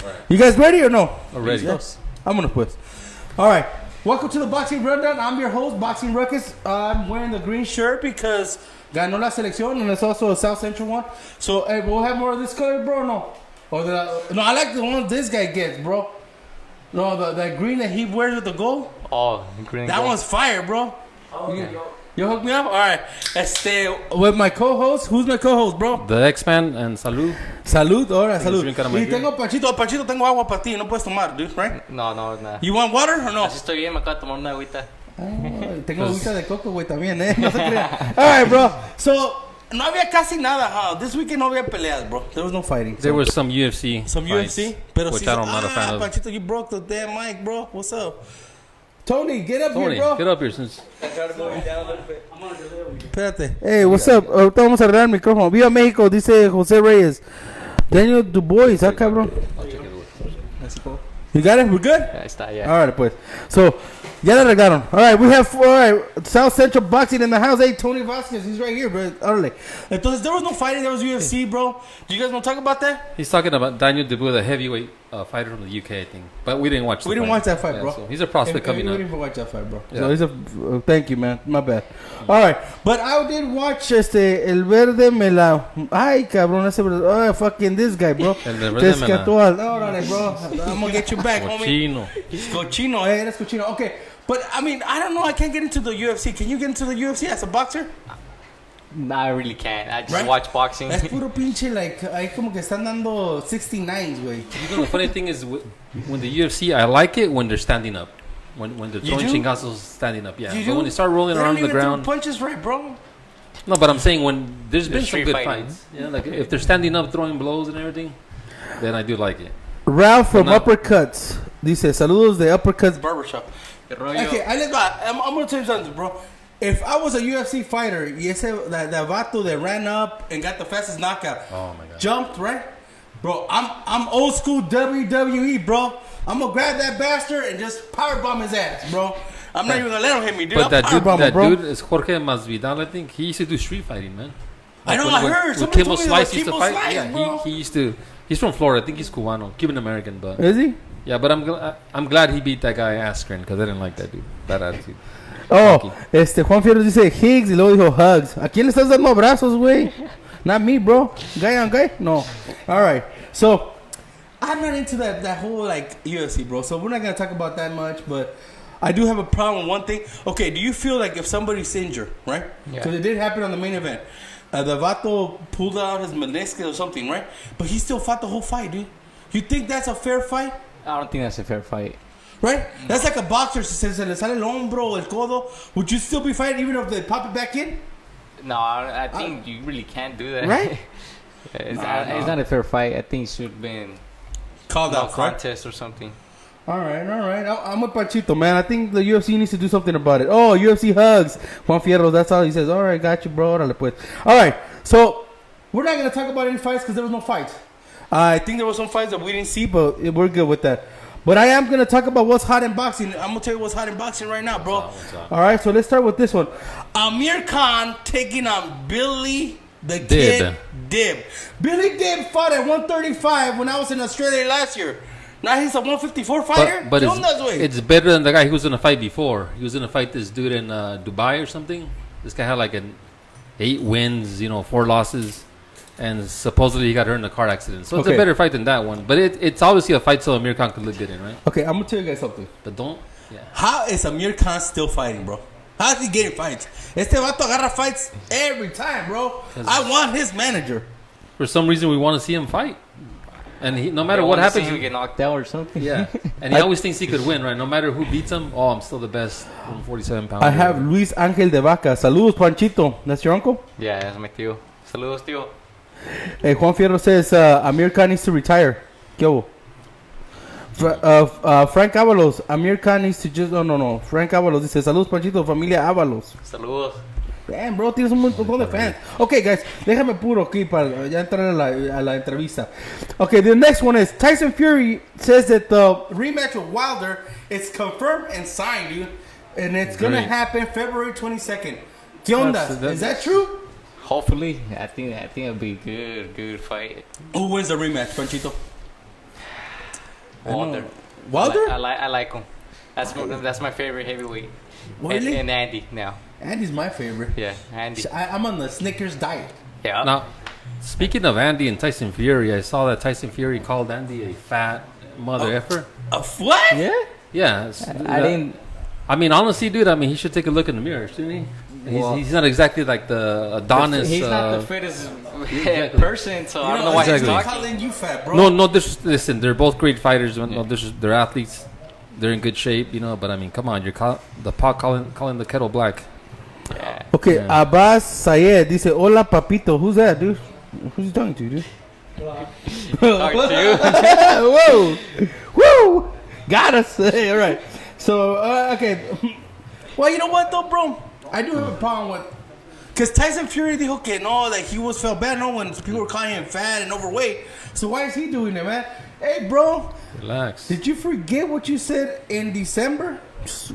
Right. You guys ready or no? Ready. Yes. I'm gonna put. All right. Welcome to the Boxing Rundown. I'm your host, Boxing Ruckus. I'm wearing the green shirt because ganó la selección, and it's also a South Central one. So, hey, we'll have more of this color, bro. No, no, I like the one this guy gets, bro. No, that green that he wears with the gold. Oh, green. That gold. one's fire, bro. Oh, you hook me up? All right. With my co-host. Who's my co-host, bro? The X-Man and Salud. Salud. All right, salud. Y tengo Panchito. Panchito, tengo agua para ti. No puedes tomar, dude, right? No, nah. You want water or no? Así estoy bien, me acabo de tomar una agüita. Tengo agüita de coco, güey, también, No se crea. All right, bro. So, no había casi nada, huh? This weekend no había peleas, bro. There was no fighting. There was some UFC. Some fights, UFC? Pero which sí, I'm not a fan of. Panchito, you broke the damn mic, bro. What's up? Tony, get up Tony, here, bro. get up here since. Espérate. Hey, what's up? Ahorita vamos a arreglar el micrófono. Viva México, dice José Reyes. Daniel Dubois, cabrón. You got it? We're good? Ya está, ya. All right, pues. So, ya la arreglaron. All right, we have South Central Boxing in the house. Hey, Tony Vasquez, he's right here, bro. Órale. Entonces, there was no fighting. There was UFC, bro. Do you guys want to talk about that? He's talking about Daniel Dubois, the heavyweight fighter from the UK, I think. But we didn't watch the We didn't watch that fight, bro. So he's a prospect coming We up. didn't watch that fight, bro. Yeah. So, he's thank you, man. My bad. All right. But I did watch El Verde me la... Ay, cabrón. Oh, fucking this guy, bro. El Verde me la... Órale, bro. I'm going to get you back, homie. Cochino. Cochino, hey, that's cochino. Okay. But, I mean, I don't know. I can't get into the UFC. Can you get into the UFC as a boxer? Nah, I really can't. I just Right? watch boxing. Es puro pinche, like, ahí como que están dando 69s, güey. You know, the funny thing is, when the UFC, I like it when they're standing up. When they're throwing chingazos standing up, yeah. But when they start rolling around the ground... punches right, bro. No, but I'm saying when there's been some good fighting. fights. Yeah, like if they're standing up, throwing blows and everything, then I do like it. Ralph from Uppercuts dice, saludos de Uppercuts Barbershop. Okay, I'm going to tell you something, bro. If I was a UFC fighter, that vato that ran up and got the fastest knockout, oh my God, jumped, right? Bro, I'm old school WWE, bro. I'm going to grab that bastard and just powerbomb his ass, bro. I'm not even going to let him hit me, dude. But that bro. dude is Jorge Masvidal, I think. He used to do street fighting, man. I know, I heard. When Kimbo Slice used to fight. Yeah, he used to. He's from Florida. I think he's Cubano, Cuban American, but is he? Yeah, but I'm glad he beat that guy Askren because I didn't like that dude. Bad attitude. Oh, Juan Fierro dice Higgs y luego dijo Hugs. ¿A quién le estás dando abrazos, güey? Not me, bro. Guy on guy? No. All right. So, I'm not into that whole, like, UFC, bro. So, we're not going to talk about that much, but I do have a problem with one thing. Okay, do you feel like if somebody's injured, right? Because it did happen on the main event. The vato pulled out his meniscus or something, right? But he still fought the whole fight, dude. You think that's a fair fight? I don't think that's a fair fight. Right? That's like a boxer. Se le sale el hombro, el codo. Would you still be fighting even if they pop it back in? No, I think you really can't do that. Right? It's not a fair fight. I think it should have been called out, contest or something. All right. I'm with Panchito, man. I think the UFC needs to do something about it. Oh, UFC hugs. Juan Fierro, that's all he says. All right, got you, bro. All right, so we're not going to talk about any fights because there was no fights. I think there were some fights that we didn't see, but we're good with that. But I am going to talk about what's hot in boxing. I'm going to tell you what's hot in boxing right now, bro. What's All right, so let's start with this one. Amir Khan taking on Billy the Kid Dib. Billy Dib fought at 135 when I was in Australia last year. Now he's a 154 fighter? But it's better than the guy who was in a fight before. He was in a fight this dude in Dubai or something. This guy had like 8 wins, 4 losses. And supposedly he got hurt in a car accident. So it's a better fight than that one. But it's obviously a fight so Amir Khan could look good in, right? Okay, I'm going to tell you guys something. But don't. Yeah. How is Amir Khan still fighting, bro? How is he getting fights? Este vato agarra fights every time, bro. I want his manager. For some reason, we want to see him fight. And no matter what happens, he get knocked out or something. Yeah. And he always thinks he could win, right? No mater who beats him, I'm still the best 147 pounds. I have Luis Angel de Vaca. Saludos, Panchito. That's your uncle? Yeah, that's my tío. Saludos, tío. Juan Fierro says Amir Khan needs to retire. ¿Qué hubo? Frank Avalos. Amir Khan needs to just... No. Frank Avalos dice, saludos, Panchito, familia Avalos. Saludos. Damn, bro, tienes un montón de fans. Okay, guys, déjame puro aquí para ya entrar a la entrevista. Okay, the next one is Tyson Fury says that the rematch with Wilder is confirmed and signed, dude. And it's going to happen February 22nd. ¿Qué onda? Is that true? Hopefully. I think it'll be a good fight. Who wins the rematch, Panchito? Wilder. Wilder? I like him. That's my favorite heavyweight. Really? And Andy now. Andy's my favorite. Yeah, Andy. I'm on the Snickers diet. Yeah. Now, speaking of Andy and Tyson Fury, I saw that Tyson Fury called Andy a fat mother effer. A what? Yeah. Yeah. I didn't. I mean, honestly, dude, I mean, he should take a look in the mirror, shouldn't he? Well, He's not exactly like the Adonis. He's not the fittest exactly. person, so I don't know why exactly. he's He's talking. calling you fat, bro. No, listen, they're both great fighters. No, they're athletes. They're in good shape, you know. But I mean, come on, the pot calling the kettle black. Yeah. Okay, Yeah. Abbas Sayed dice, hola papito. Who's that, dude? Who's he talking to, dude? Talking to you. Whoa! Woo! Got us. Hey, all right. So, okay. Well, you know what, though, bro? I do have a problem with... Because Tyson Fury dijo que no, like he felt bad, no, when people were calling him fat and overweight. So why is he doing it, man? Hey, bro. Relax. Did you forget what you said in December?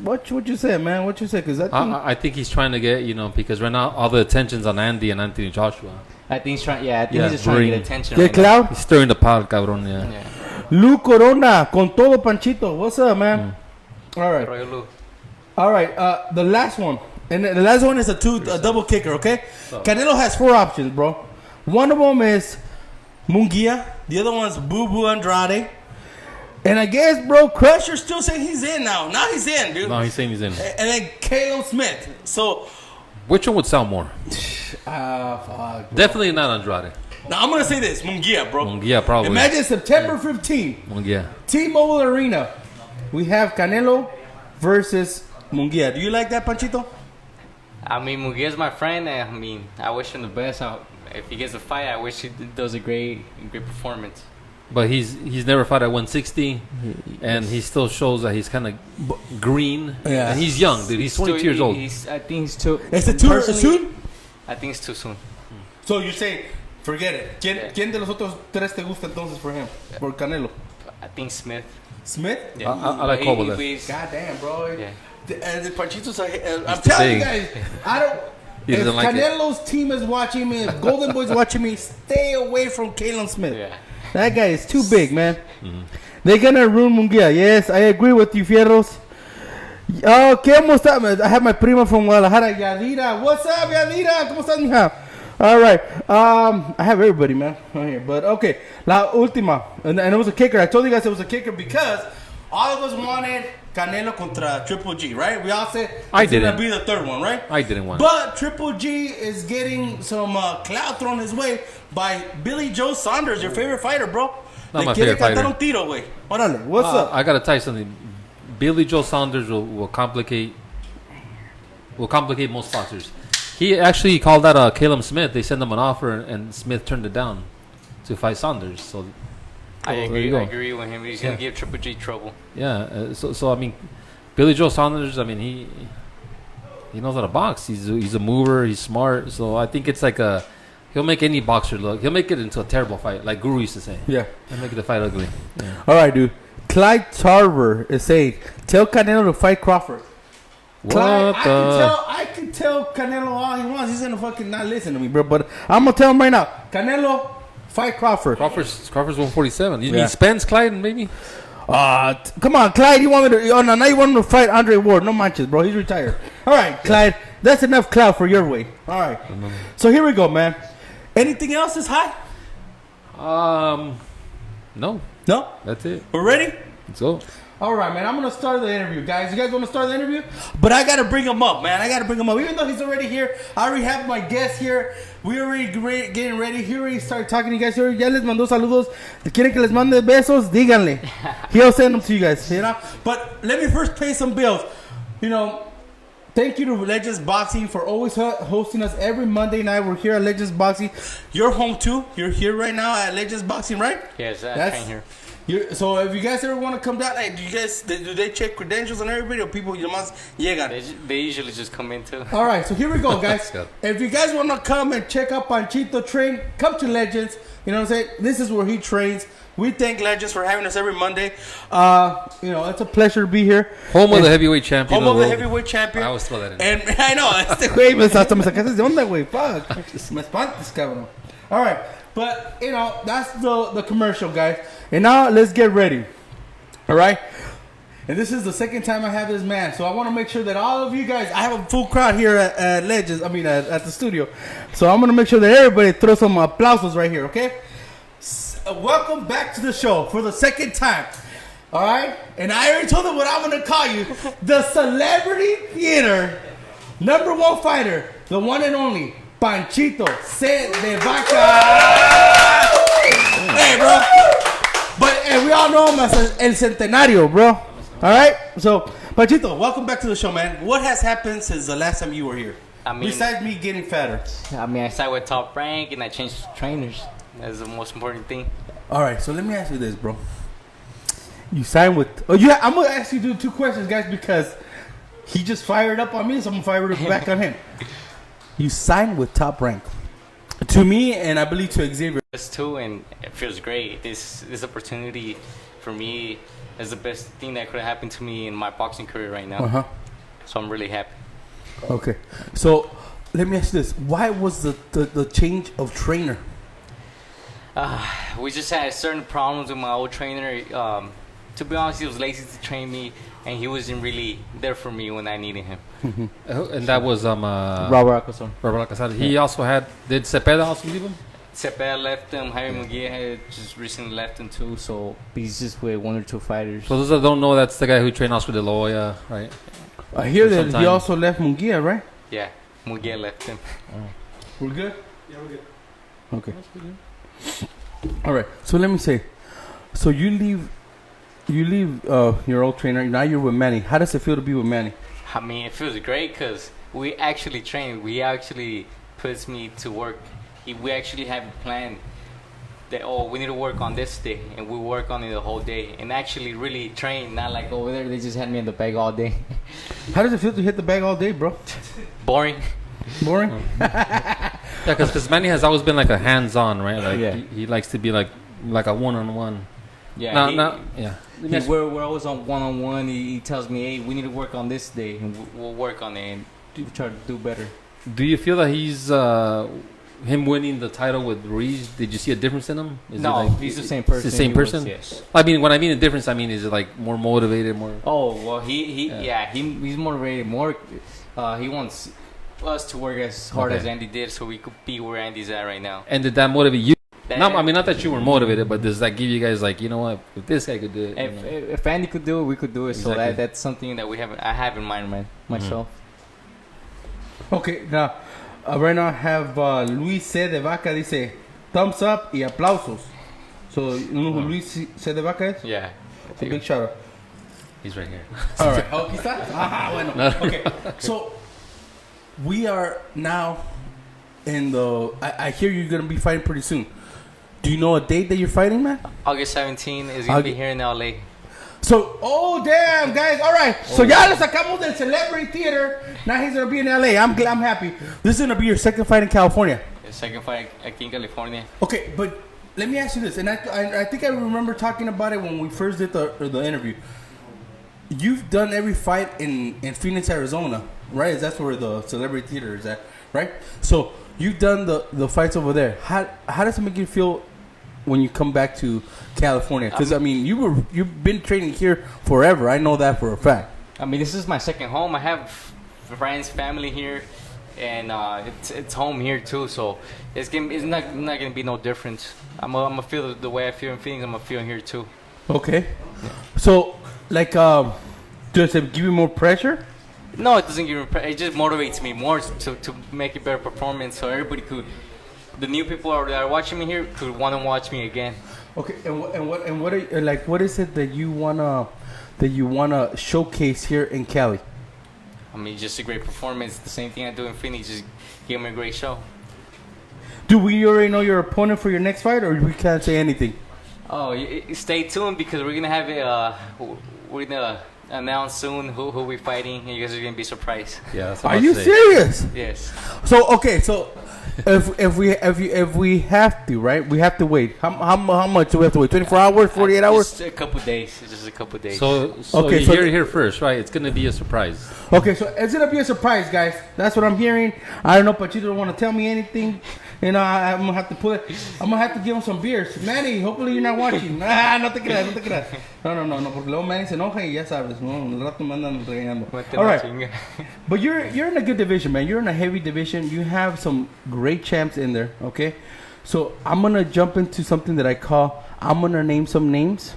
What you said, man? What you said? Because I think he's trying to get, you know, because right now all the attention's on Andy and Anthony Joshua. I think he's trying. Yeah, I think Yeah, he's just trying to bring- get attention. Get right now. cloud? He's stirring the pot, cabrón. Yeah. Yeah. Lu Corona, con todo Panchito. What's up, man? All right. Royal Lu. All right, the last one. And the last one is a double kicker, okay? Canelo has 4 options, bro. One of them is Munguia. The other one's Boo Boo Andrade. And I guess, bro, Crusher's still saying he's in now. Now he's in, dude. No, he's saying he's in. And then Caleb Smith. So, Which one would sell more? fuck. Bro. Definitely not Andrade. Now, I'm going to say this. Munguia, bro. Yeah, probably. Imagine September 15th. Yeah. T-Mobile Arena. We have Canelo versus Munguia. Do you like that, Panchito? I mean, Munguia's my friend. And, I mean, I wish him the best. If he gets a fight, I wish he does a great performance. But he's never fought at 160, and he still shows that he's kind of green. Yeah. And he's young, dude. He's 22 years old. I think he's too. Is it too personally, soon? I think it's too soon. So you say, forget it. ¿Quién de los otros 3 te gusta entonces for him? For Canelo? I think Smith. Smith? Yeah. I like Kovalev. God damn, bro. Yeah. The Panchito's I'm too telling you big. guys, I don't... He If doesn't like it. Canelo's team is watching me, if Golden Boy's watching me, stay away from Caleb Smith. Yeah. That guy is too big, man. They're gonna ruin Munguia. Yes, I agree with you, Fierros. Oh, ¿cómo está? I have my prima from Guadalajara, Yadira. What's up, Yadira? ¿Cómo estás, mija? All right. I have everybody, man, right here. But okay, la última, and it was a kicker. I told you guys it was a kicker because all of us wanted Canelo contra Triple G, right? We all said I it's gonna didn't. be the third one, right? I didn't want. But Triple G is getting some clout thrown his way by Billy Joe Saunders, your favorite fighter, bro. Not Le my quiere favorite fighter. cantar un tiro, güey. Órale, what's up? I gotta tell you something. Billy Joe Saunders will complicate most sponsors. He actually called out Caleb Smith. They sent him an offer, and Smith turned it down to fight Saunders. So I there agree. you go. I agree with him. He's gonna give Triple G trouble. yeah, so I mean, Billy Joe Saunders. I mean, he knows how to box. He's a mover. He's smart. So I think it's like he'll make any boxer look. He'll make it into a terrible fight, like Guru used to say. Yeah. He'll make the fight ugly. Yeah. All right, dude. Clyde Tarver is saying, tell Canelo to fight Crawford. Clyde, I can tell Canelo all he wants. He's gonna fucking not listen to me, bro. But I'm gonna tell him right now, Canelo, fight Crawford. Crawford's 147. You Yeah. need Spence, Clyde, maybe? Come on, Clyde. You want me to? Oh no, now you want him to fight Andre Ward? No manches, bro. He's retired. All right, Clyde. That's enough clout for your way. All right. So here we go, man. Anything else is hot? No, No. that's it. We're ready. Let's go. All right, man. I'm gonna start the interview, guys. You guys want to start the interview? But I gotta bring him up, man. I gotta bring him up, even though he's already here. I already have my guest here. We already getting ready. He already started talking to you guys. Ya les mandó saludos. ¿Quieren que les mande besos? Díganle. He'll send them to you guys. You know. But let me first pay some bills. You know. Thank you to Legends Boxing for always hosting us every Monday night. We're here at Legends Boxing. You're home too. You're here right now at Legends Boxing, right? Yes, I train here. So if you guys ever want to come down, like, do they check credentials on everybody, or people nomás llegan? They usually just come in too. All right, so here we go, guys. Go. If you guys want to come and check out Panchito train, come to Legends. You know what I'm saying? This is where he trains. We thank Legends for having us every Monday. You know, it's a pleasure to be here. Home of the heavyweight champion. Home of the world. heavyweight champion. I always throw that in. And I know, este güey, hasta me sacaste de onda, güey. Fuck. Me espantas, cabrón. All right, but, you know, that's the commercial, guys. And now, let's get ready. All right. And this is the second time I have this man. So I want to make sure that all of you guys, I have a full crowd here at Legends, at the studio. So I'm going to make sure that everybody throw some applauses right here, okay? Welcome back to the show for the second time. All right? And I already told them what I'm going to call you. The Celebrity Theater #1 fighter, the one and only, Panchito de Vaca. Hey, bro. But we all know him as El Centenario, bro. All right, so Panchito, welcome back to the show, man. What has happened since the last time you were here? Besides me getting fatter. I started with Top Rank and I changed trainers. That's the most important thing. All right, so let me ask you this, bro. You signed with... I'm going to ask you 2 questions, guys, because he just fired up on me, so I'm going to fire it back on him. You signed with Top Rank. To me, and I believe to Xavier. Us too, and it feels great. This opportunity for me is the best thing that could have happened to me in my boxing career right now. So I'm really happy. Okay, so let me ask you this: why was the change of trainer? We just had certain problems with my old trainer. To be honest, he was lazy to train me, and he wasn't really there for me when I needed him. And that was Robert Alcazar. He also had. Did Cepeda also leave him? Cepeda left him. Jaime Munguia had just recently left him too. So he's just with 1 or 2 fighters. For those that don't know, that's the guy who trained Oscar De La Hoya, right? I hear that he also left Munguia, right? Yeah, Munguia left him. We're good? Yeah, we're good. Okay. All right. So let me say, so you leave your old trainer. Now you're with Manny. How does it feel to be with Manny? I mean, it feels great because we actually train. We actually puts me to work. We actually have a plan that, we need to work on this day, and we work on it the whole day, and actually really train, not like over there, they just had me in the bag all day. How does it feel to hit the bag all day, bro? Boring. Boring? Yeah, because Manny has always been like a hands-on, right? Like he likes to be like a one-on-one. Yeah. Yeah. We're always on one-on-one. He tells me, hey, we need to work on this day, and we'll work on it and try to do better. Do you feel that he's him winning the title with Ruiz? Did you see a difference in him? He's the same person. The same person? Yes. I mean, when I mean a difference, I mean is it like more motivated, more? Oh well, he's motivated more. He wants us to work as hard as Andy did, so we could be where Andy's at right now. And did that motivate you? No, I mean not that you were motivated, but does that give you guys like, you know what, if this guy could do it? If Andy could do it, we could do it. Exactly. So that's something that I have in mind, myself. Okay, now right now I have Luis C. de Vaca dice thumbs up y aplausos. So you know who Luis C. de Vaca is? Yeah. It's a big shout out. He's right here. All right. Oh, aquí está. Bueno. Okay. So we are now in the. I hear you're gonna be fighting pretty soon. Do you know a date that you're fighting, man? August 17 is gonna be here in LA. So, damn, guys. All right. So, ya le sacamos del Celebrity Theater. Now he's going to be in LA. I'm happy. This is going to be your second fight in California. The second fight aquí in California. Okay, but let me ask you this. And I think I remember talking about it when we first did the interview. You've done every fight in Phoenix, Arizona, right? That's where the Celebrity Theater is at, right? So, you've done the fights over there. How does it make you feel when you come back to California? Because I mean, you've been training here forever. I know that for a fact. I mean, this is my second home. I have friends, family here, and it's home here too. So it's not gonna be no difference. I'm gonna feel the way I feel in Phoenix. I'm gonna feel here too. Okay. So like, does it give you more pressure? No, it doesn't give me pressure. It just motivates me more to make a better performance, so everybody could. The new people that are watching me here could want to watch me again. Okay, what is it that you wanna showcase here in Cali? I mean, just a great performance. The same thing I do in Phoenix. Just give me a great show. Do we already know your opponent for your next fight, or we can't say anything? Oh, stay tuned because we're gonna have we're gonna announce soon who we're fighting, and you guys are gonna be surprised. Yeah. That's are you serious? Yes. So if we have to, right? We have to wait. How much do we have to wait? 24 hours, 48 hours? Just a couple days. Just a couple days. So okay, you hear it here first, right? It's gonna be a surprise. Okay, so it's gonna be a surprise, guys. That's what I'm hearing. I don't know, Panchito don't want to tell me anything. You know, I'm gonna have to put it. I'm gonna have to give him some beers. Manny, hopefully you're not watching. No te creas, no te creas. No, porque luego Manny se enoja y ya sabes, no, el rato me andan regañando. All right, but you're in a good division, man. You're in a heavy division. You have some great champs in there, okay? So I'm gonna jump into something that I call. I'm gonna name some names,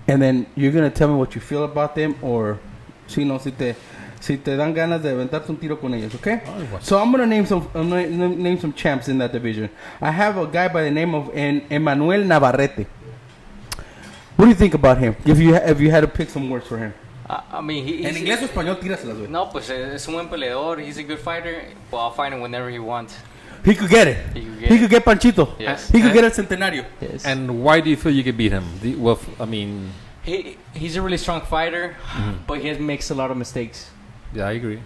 and then you're gonna tell me what you feel about them, or si te dan ganas de aventarte un tiro con ellos, okay? So I'm gonna name some champs in that division. I have a guy by the name of Emmanuel Navarrete. What do you think about him? If you had to pick some words for him. I mean, en inglés o español, tíraselas, güey. No, pues es un buen peleador. He's a good fighter, but I'll fight him whenever he wants. He could get it. He could get Panchito. Yes. He could get El Centenario. Yes. And why do you feel you could beat him? He's a really strong fighter, but he makes a lot of mistakes. Yeah, I agree.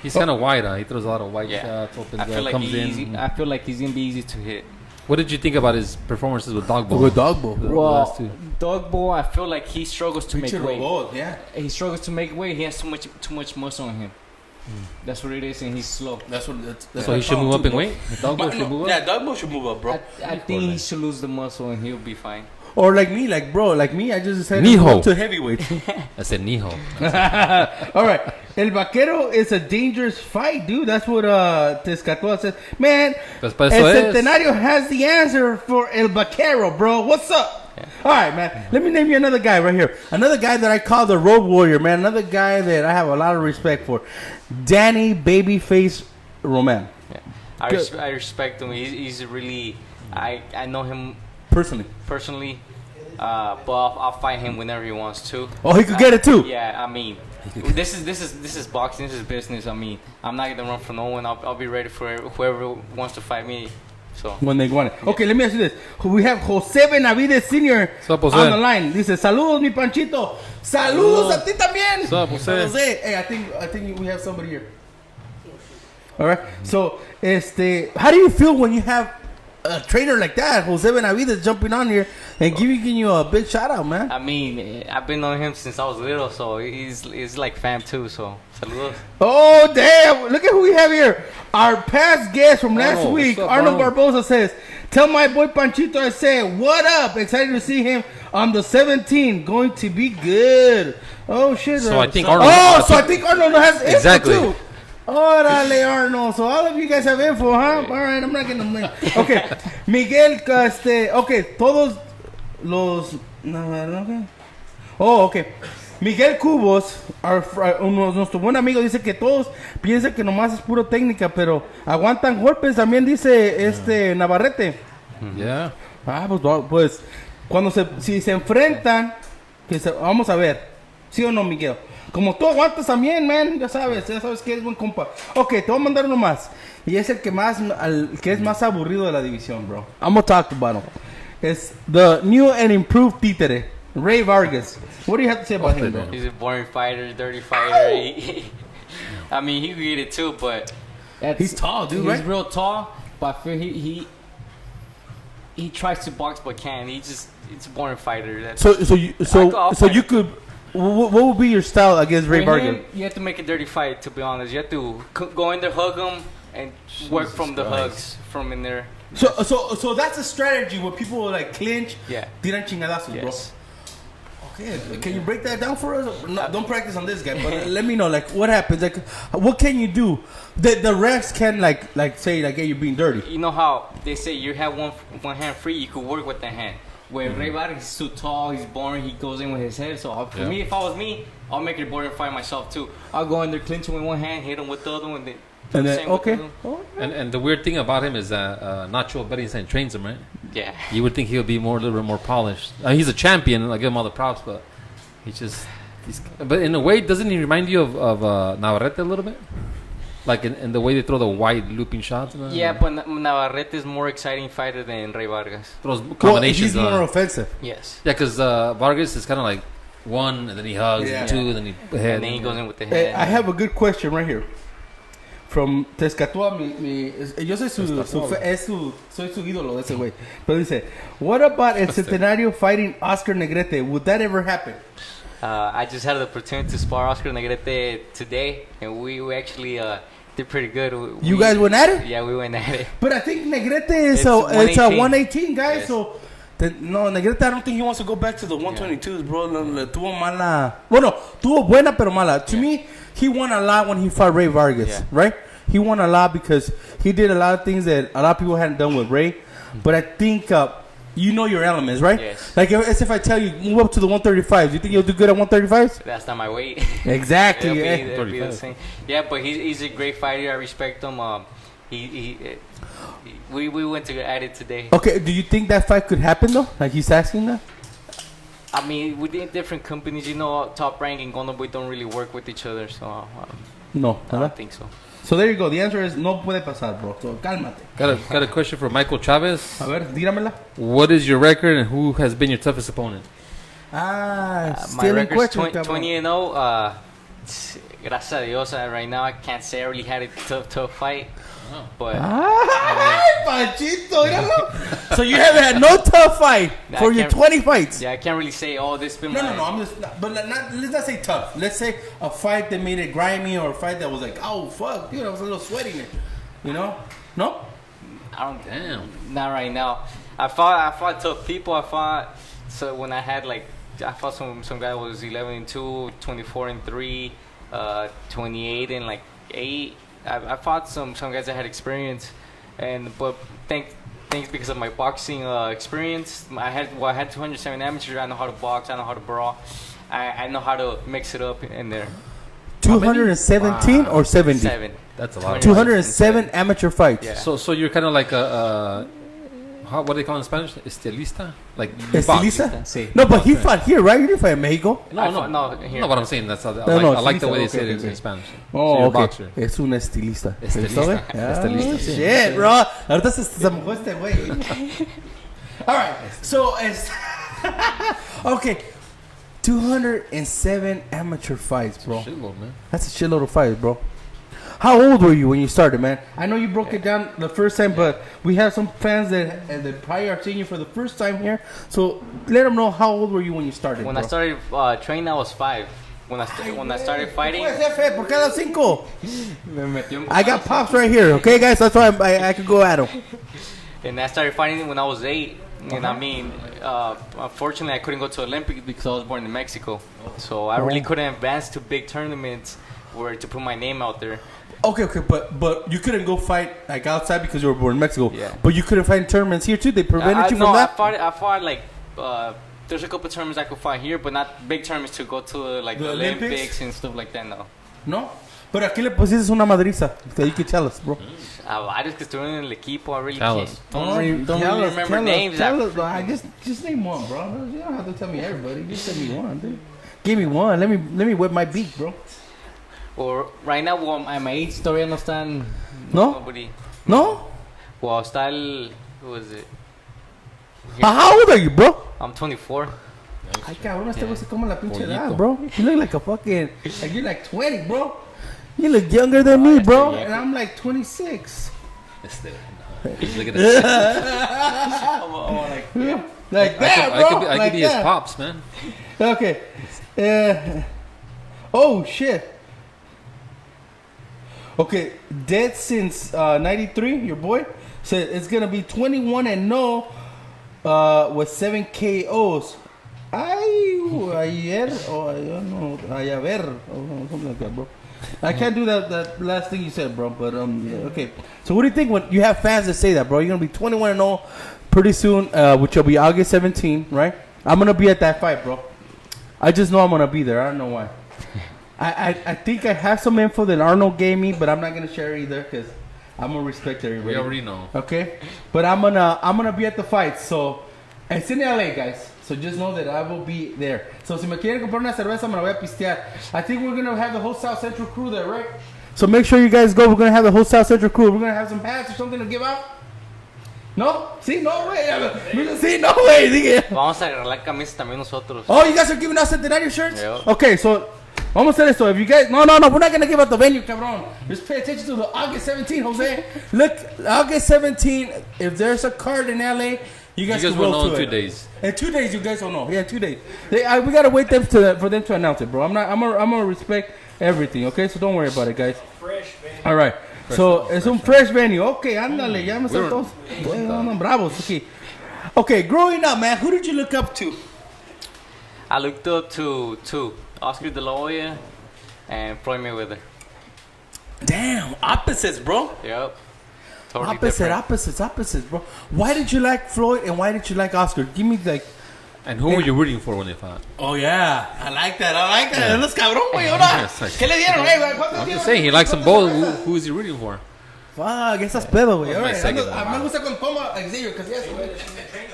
He's kind of wide. He throws a lot of wide shots. Opens I feel like comes in. easy. I feel like he's gonna be easy to hit. What did you think about his performances with Dogbo? With Dogbo. Well, Dogbo, I feel like he struggles to make weight. Yeah. He struggles to make weight. He has too much muscle on him. That's what it is, and he's slow. So he should move up in weight? Dogbo should move up? Yeah, Dogbo should move up, bro. I think he should lose the muscle, and he'll be fine. Or like me, I just decided Nijo. to go up to heavyweight. I said Nijo. All right. El Vaquero is a dangerous fight, dude. That's what Tezcatlipoca says. Man, El Centenario has the answer for El Vaquero, bro. What's up? Yeah. All right, man. Let me name you another guy right here. Another guy that I call the Road Warrior, man. Another guy that I have a lot of respect for. Danny Babyface Roman. Yeah. I respect him. He's really... I know him... Personally, but I'll fight him whenever he wants to. Oh, he could get it too. Yeah, I mean, this is boxing. This is business. I mean, I'm not gonna run from no one. I'll be ready for whoever wants to fight me. So when they want it. Okay, let me ask you this: we have Jose Benavides Sr. on the line. Dice, "Saludos, mi Panchito. Saludos a ti también." Jose. Hey, I think we have somebody here. All right. So, how do you feel when you have a trainer like that, Jose Benavides, jumping on here and giving you a big shout out, man? I mean, I've been knowing him since I was little, so he's like fam too. So saludos. Oh damn! Look at who we have here. Our past guest from last week, Arnold Barbosa, says, "Tell my boy Panchito I said what up. Excited to see him on the 17th. Going to be good." Oh shit! So I think Arnold. I think Arnold has exactly. Info too. Órale, Arnold. So all of you guys have info, huh? All right, I'm not gonna name. Okay, Miguel, okay, todos los. Oh, okay. Miguel Cubos, nuestro buen amigo, dice que todos piensan que nomás es puro técnica, pero aguantan golpes. También dice Navarrete. Yeah. Pues cuando si se enfrentan, vamos a ver, ¿sí o no, Miguel? Como tú aguantas también, man, ya sabes que eres buen compa. Ok, te voy a mandar uno más. Y es el que es más aburrido de la división, bro. I'm gonna talk about him. It's the new and improved títere, Ray Vargas. What do you have to say about him, bro? He's a boring fighter, dirty fighter. I mean, he could get it too, but he's tall, dude. He's real tall, but I feel he tries to box but can't. It's a boring fighter. So you could. What would be your style against Ray Vargas? You have to make a dirty fight, to be honest. You have to go in there, hug him, and work from the hugs from in there. So that's a strategy where people will like clinch, tiran chingadazos, yes. Bro. Okay, can you break that down for us? No, don't practice on this guy, but let me know like what happens. Like, what can you do? The refs can like say like, hey, you're being dirty. You know how they say you have one hand free, you could work with the hand. Where Ray Vargas is too tall, he's boring, he goes in with his head. So for me, if I was me, I'll make it a boring fight myself too. I'll go in there, clinch him with one hand, hit him with the other one, and then okay. And the weird thing about him is that Nacho Beristain trains him, right? Yeah. You would think he would be a little bit more polished. He's a champion, I give him all the props, but but in a way, doesn't he remind you of Navarrete a little bit? Like in the way they throw the wide looping shots? Yeah, but Navarrete is more exciting fighter than Ray Vargas. Throws combinations. He's more offensive. Yes. Yeah, because Vargas is kind of like one, and then he hugs, and two, and then he head. And then he goes in with the head. I have a good question right here. From Tezcatlipoca, yo soy su ídolo de ese güey. Pero dice, what about El Centenario fighting Oscar Negrete? Would that ever happen? I just had the opportunity to spar Oscar Negrete today, and we actually did pretty good. You guys went at it? Yeah, we went at it. But I think Negrete is a 118, guys. Yes. So, no, Negrete, I don't think he wants to go back to the 122s, bro. Tuvo mala. Bueno, tuvo buena, pero mala. To me, he won a lot when he fought Ray Vargas, right? He won a lot because he did a lot of things that a lot of people hadn't done with Ray. But I think you know your elements, right? Yes. Like, as if I tell you, move up to the 135s. You think you'll do good at 135s? That's not my weight. Exactly. It'll be the same. Yeah, but he's a great fighter. I respect him. We went to at it today. Okay, do you think that fight could happen, though? Like, he's asking that? I mean, within different companies, Top Rank and Golden Boy don't really work with each other, so no, I don't think so. So there you go. The answer is no puede pasar, bro. So cálmate. Got a question for Michael Chavez. A ver, dígamela. What is your record and who has been your toughest opponent? My record's 20-0. Gracias a Dios, right now I can't say I really had a tough fight. But Panchito, míralo. So you haven't had no tough fight for your 20 fights. Yeah, I can't really say, this been No. I'm just, but let's not say tough. Let's say a fight that made it grimy or a fight that was like, oh fuck, dude, I was a little sweaty in it. No. I don't. Damn. Not right now. I fought tough people. So when I had I fought some guy who was 11-2, 24-3, 28-8. I fought some guys that had experience, but thanks because of my boxing experience, I had 207 amateurs. I know how to box. I know how to brawl. I know how to mix it up in there. 217 or 70? 7. That's a lot. 207 amateur fights. Yeah. So you're kind of like what do they call in Spanish? Estilista? Like Estilista? Sí. No, but he fought here, right? You didn't fight in Mexico? No, here. No, what I'm saying, that's how I like the way they say it in Spanish. Oh, okay. Boxer. Es un estilista. Estilista. Estilista, sí. Shit, bro. Ahorita se mojó este güey. All right. So, okay. 207 amateur fights, bro. Shitload, man. That's a shitload of fights, bro. How old were you when you started, man? I know you broke it down the first time, but we have some fans that probably are seeing you for the first time here. So let them know, how old were you when you started, When bro? I started training, I was 5. When I started fighting... ¿Por qué a las 5? I got pops right here, okay, guys? That's why I could go at them. And I started fighting when I was 8. And I mean, unfortunately, I couldn't go to Olympics because I was born in Mexico. So I really couldn't advance to big tournaments to put my name out there. Okay, but you couldn't go fight like outside because you were born in Mexico. Yeah. But you couldn't fight in tournaments here too. They prevented you from that. I fought there's a couple tournaments I could fight here, but not big tournaments to go to the Olympics and stuff like that. No. Pero aquí le pusiste una madriza. You can tell us, bro. A varios que estuvieron en el equipo, I really Tell can't. us. Don't really remember names. Tell us, bro. Just name one, bro. You don't have to tell me everybody. Just tell me one, dude. Give me one. Let me whip my beak, bro. Or right now, at my age todavía no están. No. Nobody. No. Well, está el. Who is it? How old are you, bro? I'm 24. Ay, cabrón, este güey se come la pinche edad, bro. You look like a fucking, like you're like 20, bro. You look younger than me, bro. And I'm like 26. Look at this. Like that, bro. I could be his pops, man. Okay. Oh, shit. Okay, dead since 93, your boy. Said it's going to be 21-0 with 7 KOs. Ayer, something like that, bro. I can't do that last thing you said, bro. But okay. So what do you think when you have fans that say that, bro? You're gonna be 21-0 pretty soon, which will be August 17, right? I'm gonna be at that fight, bro. I just know I'm gonna be there. I don't know why. I think I have some info that Arnold gave me, but I'm not gonna share it either because I'm gonna respect everybody. We already know. Okay, but I'm gonna be at the fight. So it's in LA, guys. So just know that I will be there. So si me quieren comprar una cerveza, me la voy a pistear. I think we're gonna have the whole South Central crew there, right? So make sure you guys go. We're gonna have the whole South Central crew. We're gonna have some hats or something to give out. No? See, no way. See, no way. Vamos a agarrar camisas también nosotros. Oh, you guys are giving out centenario shirts? Yeah. Okay, so vamos a hacer esto. If you guys, no, we're not gonna give out the venue, cabrón. Just pay attention to the August 17, Jose. Look, August 17. If there's a card in LA, you guys will know in 2 days. In 2 days, you guys will know. Yeah, 2 days. We gotta wait for them to announce it, bro. I'm gonna respect everything. Okay, so don't worry about it, guys. Fresh, man. All right. So, es un fresh venue. Okay, ándale, ya me están todos. Bravos, okay. Okay, growing up, man, who did you look up to? I looked up to two, Oscar De La Hoya and Floyd Mayweather. Damn, opposites, bro. Yep. Totally Opposites, bro. Why did you like Floyd and why did you like Oscar? Give me like. And who were you rooting for when they fought? Oh yeah, I like that. Los cabrón, güey, ahora. ¿Qué le dieron, güey? I'm just saying, he likes them both. Who is he rooting for? Fuck, esas pedo, güey. My second Me gusta con toma Xavier, cause yes.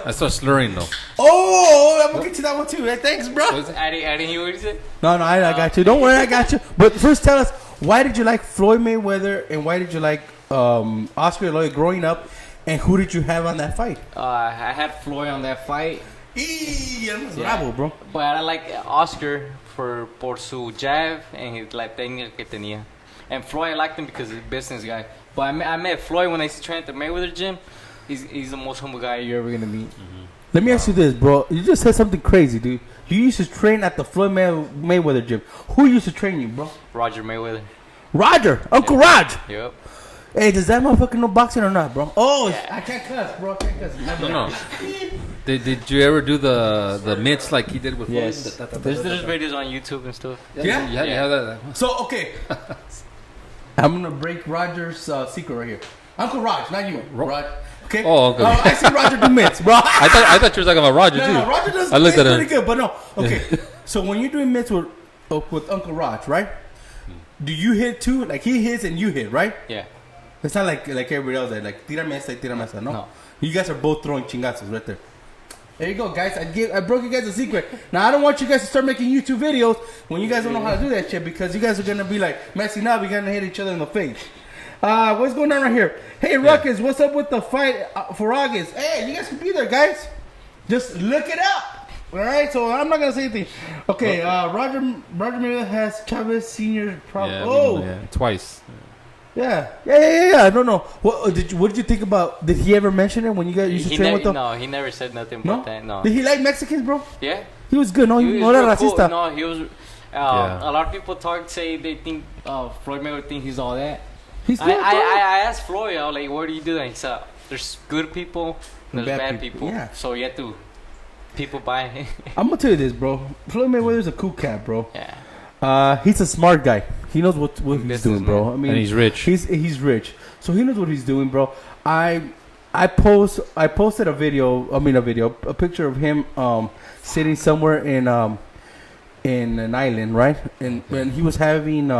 I start slurring though. Oh, I'm gonna get to that one too. Hey, thanks, bro. I didn't hear what he said. No, I got you. Don't worry, I got you. But first, tell us why did you like Floyd Mayweather and why did you like Oscar De La Hoya growing up, and who did you have on that fight? I had Floyd on that fight. Bravo, bro. But I like Oscar por su jab and la técnica que tenía. And Floyd, I liked him because he's a business guy. But I met Floyd when I used to train at the Mayweather gym. He's the most humble guy you're ever gonna meet. Mm-hmm. Let me ask you this, bro. You just said something crazy, dude. You used to train at the Floyd Mayweather gym. Who used to train you, bro? Roger Mayweather. Roger, Uncle Raj. Yep. Hey, does that motherfucker know boxing or not, bro? Oh, yeah. I can't cuss, bro. I can't cuss. No. Did you ever do the mitts like he did with Yes. Floyd? There's videos on YouTube and stuff. Yeah? You have that. So, okay. I'm going to break Roger's secret right here. Uncle Raj, not you. Raj. Okay? Oh, okay. I see Roger do mitts, bro. I thought you were talking about Roger too. No, Roger does I looked at pretty him. good, but no. Okay. So when you're doing mitts with Uncle Raj, right? Do you hit too? Like he hits and you hit, right? Yeah. It's not like everybody else that like tírame esa, no? No. You guys are both throwing chingazos right there. There you go, guys. I broke you guys a secret. Now I don't want you guys to start making YouTube videos when you guys don't know how to do that shit because you guys are gonna be like messing up. You're gonna hit each other in the face. What's going on right here? Hey, Ruckus, what's up with the fight for August? Hey, you guys can be there, guys. Just look it up. All right, so I'm not gonna say anything. Okay, Roger Mayweather has Chavez Senior problem. Yeah, twice. Yeah. No. What did you think about? Did he ever mention it when you guys used to train with him? No, he never said nothing about that. No. Did he like Mexicans, bro? Yeah. He was good. No, He no was era real cool. racista. No, he was. A lot of people say they think Floyd Mayweather think he's all that. He's good, I asked Floyd, I was like, what do you do? And he said, there's good people and there's bad people. Yeah. So you have to people buy. I'm gonna tell you this, bro. Floyd Mayweather's a cool cat, bro. Yeah. He's a smart guy. He knows what he's doing, bro. I mean, and he's rich. He's rich, so he knows what he's doing, bro. I posted a picture of him sitting somewhere in an island, right? And when he was having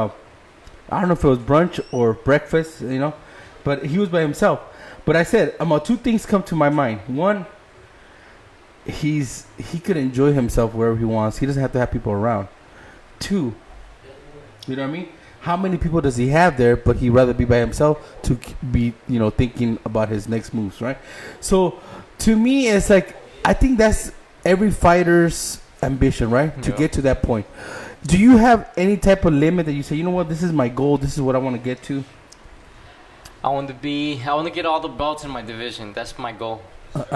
I don't know if it was brunch or breakfast, you know, but he was by himself. But I said, two things come to my mind. One, he could enjoy himself wherever he wants. He doesn't have to have people around. Two, you know what I mean? How many people does he have there? But he'd rather be by himself to be, you know, thinking about his next moves, right? So, to me, it's like I think that's every fighter's ambition, right? To get to that point. Do you have any type of limit that you say, you know what, this is my goal, this is what I want to get to? I want to get all the belts in my division. That's my goal. At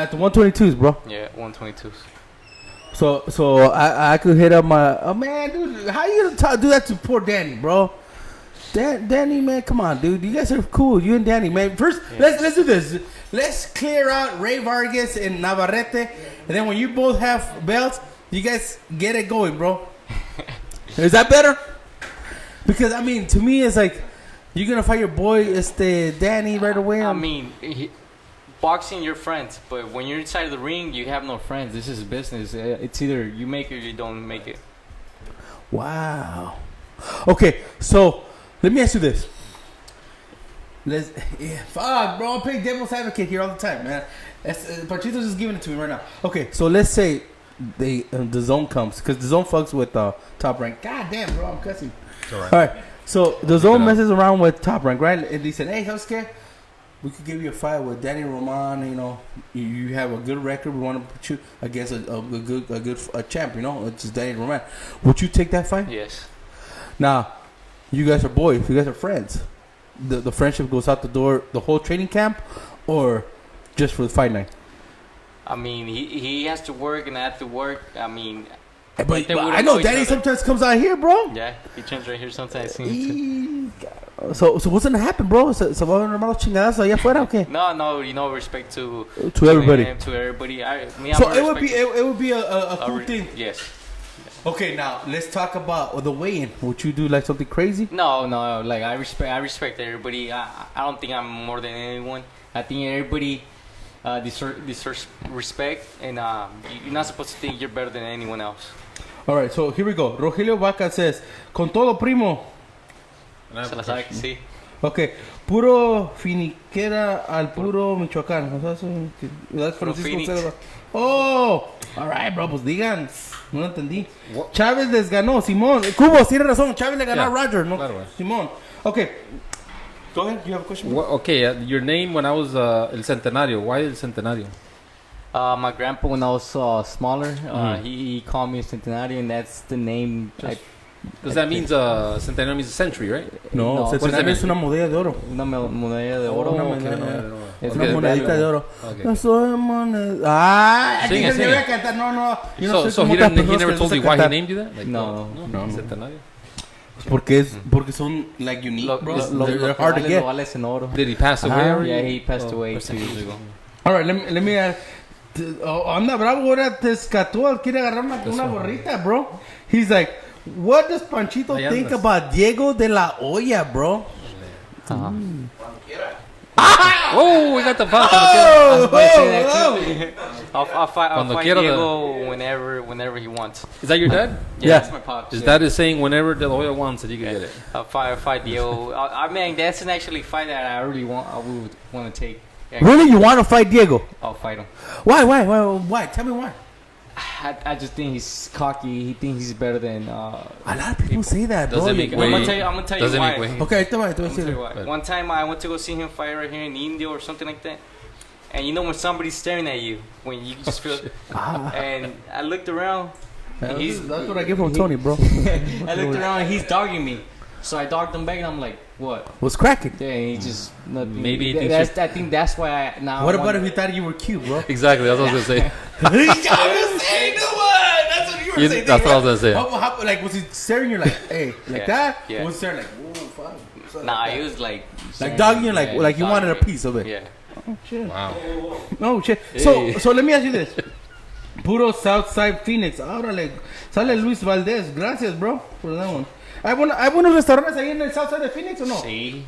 the 122s, bro. Yeah, 122s. So I could hit up my man, dude. How you gonna do that to poor Danny, bro? Danny, man, come on, dude. You guys are cool. You and Danny, man. First, let's do this. Let's clear out Ray Vargas and Navarrete, and then when you both have belts, you guys get it going, bro. Is that better? Because I mean, to me, it's like you're gonna fight your boy, Danny, right away. I mean, boxing, you're friends, but when you're inside of the ring, you have no friends. This is business. It's either you make it or you don't make it. Wow. Okay, so let me ask you this. Fuck, bro. I'm playing devil's advocate here all the time, man. Panchito's just giving it to me right now. Okay, so let's say the zone comes, because the zone fucks with Top Rank. God damn, bro, I'm cussing. All right. So the zone messes around with Top Rank, right? And they said, hey, Husker, we could give you a fight with Danny Roman. You know, you have a good record. We want to put you against a good champ. You know, it's just Danny Roman. Would you take that fight? Yes. Now, you guys are boys. You guys are friends. The friendship goes out the door the whole training camp, or just for the fight night? I mean, he has to work and I have to work. I mean, but I know Danny sometimes comes out here, bro. Yeah, he trains right here sometimes. So what's gonna happen, bro? ¿Se va a armar los chingadazos allá afuera o qué? No, respect to everybody. him, to everybody. So it would be a cool thing. Yes. Okay, now let's talk about the weigh-in. Would you do like something crazy? No. Like I respect everybody. I don't think I'm more than anyone. I think everybody deserves respect, and you're not supposed to think you're better than anyone else. All right, so here we go. Rogelio Vaca says, "Con todo, primo." Se la sabe que sí. Okay, puro finiquera al puro Michoacán. O sea, that's Puro Francisco Phoenix. Cedro. Oh, all right, bro, pues digan. No lo entendí. Chávez les ganó, Simón. Cubos, tiene razón. Chávez le ganó a Roger, ¿no? Claro, Simón. Okay. Go ahead, you have a question? Okay, your name when I was El Centenario. Why El Centenario? My grandpa, when I was smaller, he called me a centenario, and that's the name. Because that means Centenario means a century, right? No, No, Centenario es una moneda de oro. Una moneda de oro. Una okay, moneda, no. Es una okay, monedita de oro. Okay. No soy moneda. Ah, Sing it, yo sing voy a it. cantar. No. Yo no So soy como he otras didn't. He personas never que told les you gusta why he cantar. named you that? Like, No. Centenario. Porque son like unique, bro. They're hard to get. Vales en oro. Did he pass away? already? Yeah, he passed away 2 years ago. All right, let me anda bravo ahora te escató, quiere agarrar una gorrita, bro. He's like, what does Panchito Ahí think andas. about Diego de la Hoya, bro? Oh, we got the foul. I'll fight Cuando Diego quiera whenever he wants. Is that your dad? Yeah. That's my pops. His dad is saying whenever De La Hoya wants it, you can get it. I'll fight Diego. I mean, that's an actually fight that I would want to take. Really, you want to fight Diego? I'll fight him. Why? Tell me why. I just think he's cocky. He thinks he's better than. A lot of people say that, bro. Doesn't make I'm weight. gonna tell you Doesn't why. make weight. Okay, te voy a I'll tell decir. you why. One time I went to go see him fight right here in India or something like that. And you know when somebody's staring at you, when you just feel. And I looked around. That's what I get from Tony, bro. I looked around and he's dogging me. So I dogged him back and I'm like, what? What's cracking? Yeah, and he just nothing. Maybe he That's, I think that's why I now. What about if he thought you were cute, bro? Exactly, that's what I was gonna say. That's what you were saying. That's what I was gonna say. Like, was he staring you like, hey, like that? Yeah. Or was he staring like, whoa, fuck? Nah, he was like. Like dogging you, like you dogging wanted a me. piece of it. Yeah. Oh, shit. Wow. Oh, shit. Hey. So let me ask you this. Puro Southside Phoenix. Órale. Sale Luis Valdez. Gracias, bro, por that one. ¿Hay buenos restaurantes ahí en el Southside de Phoenix o no? Sí.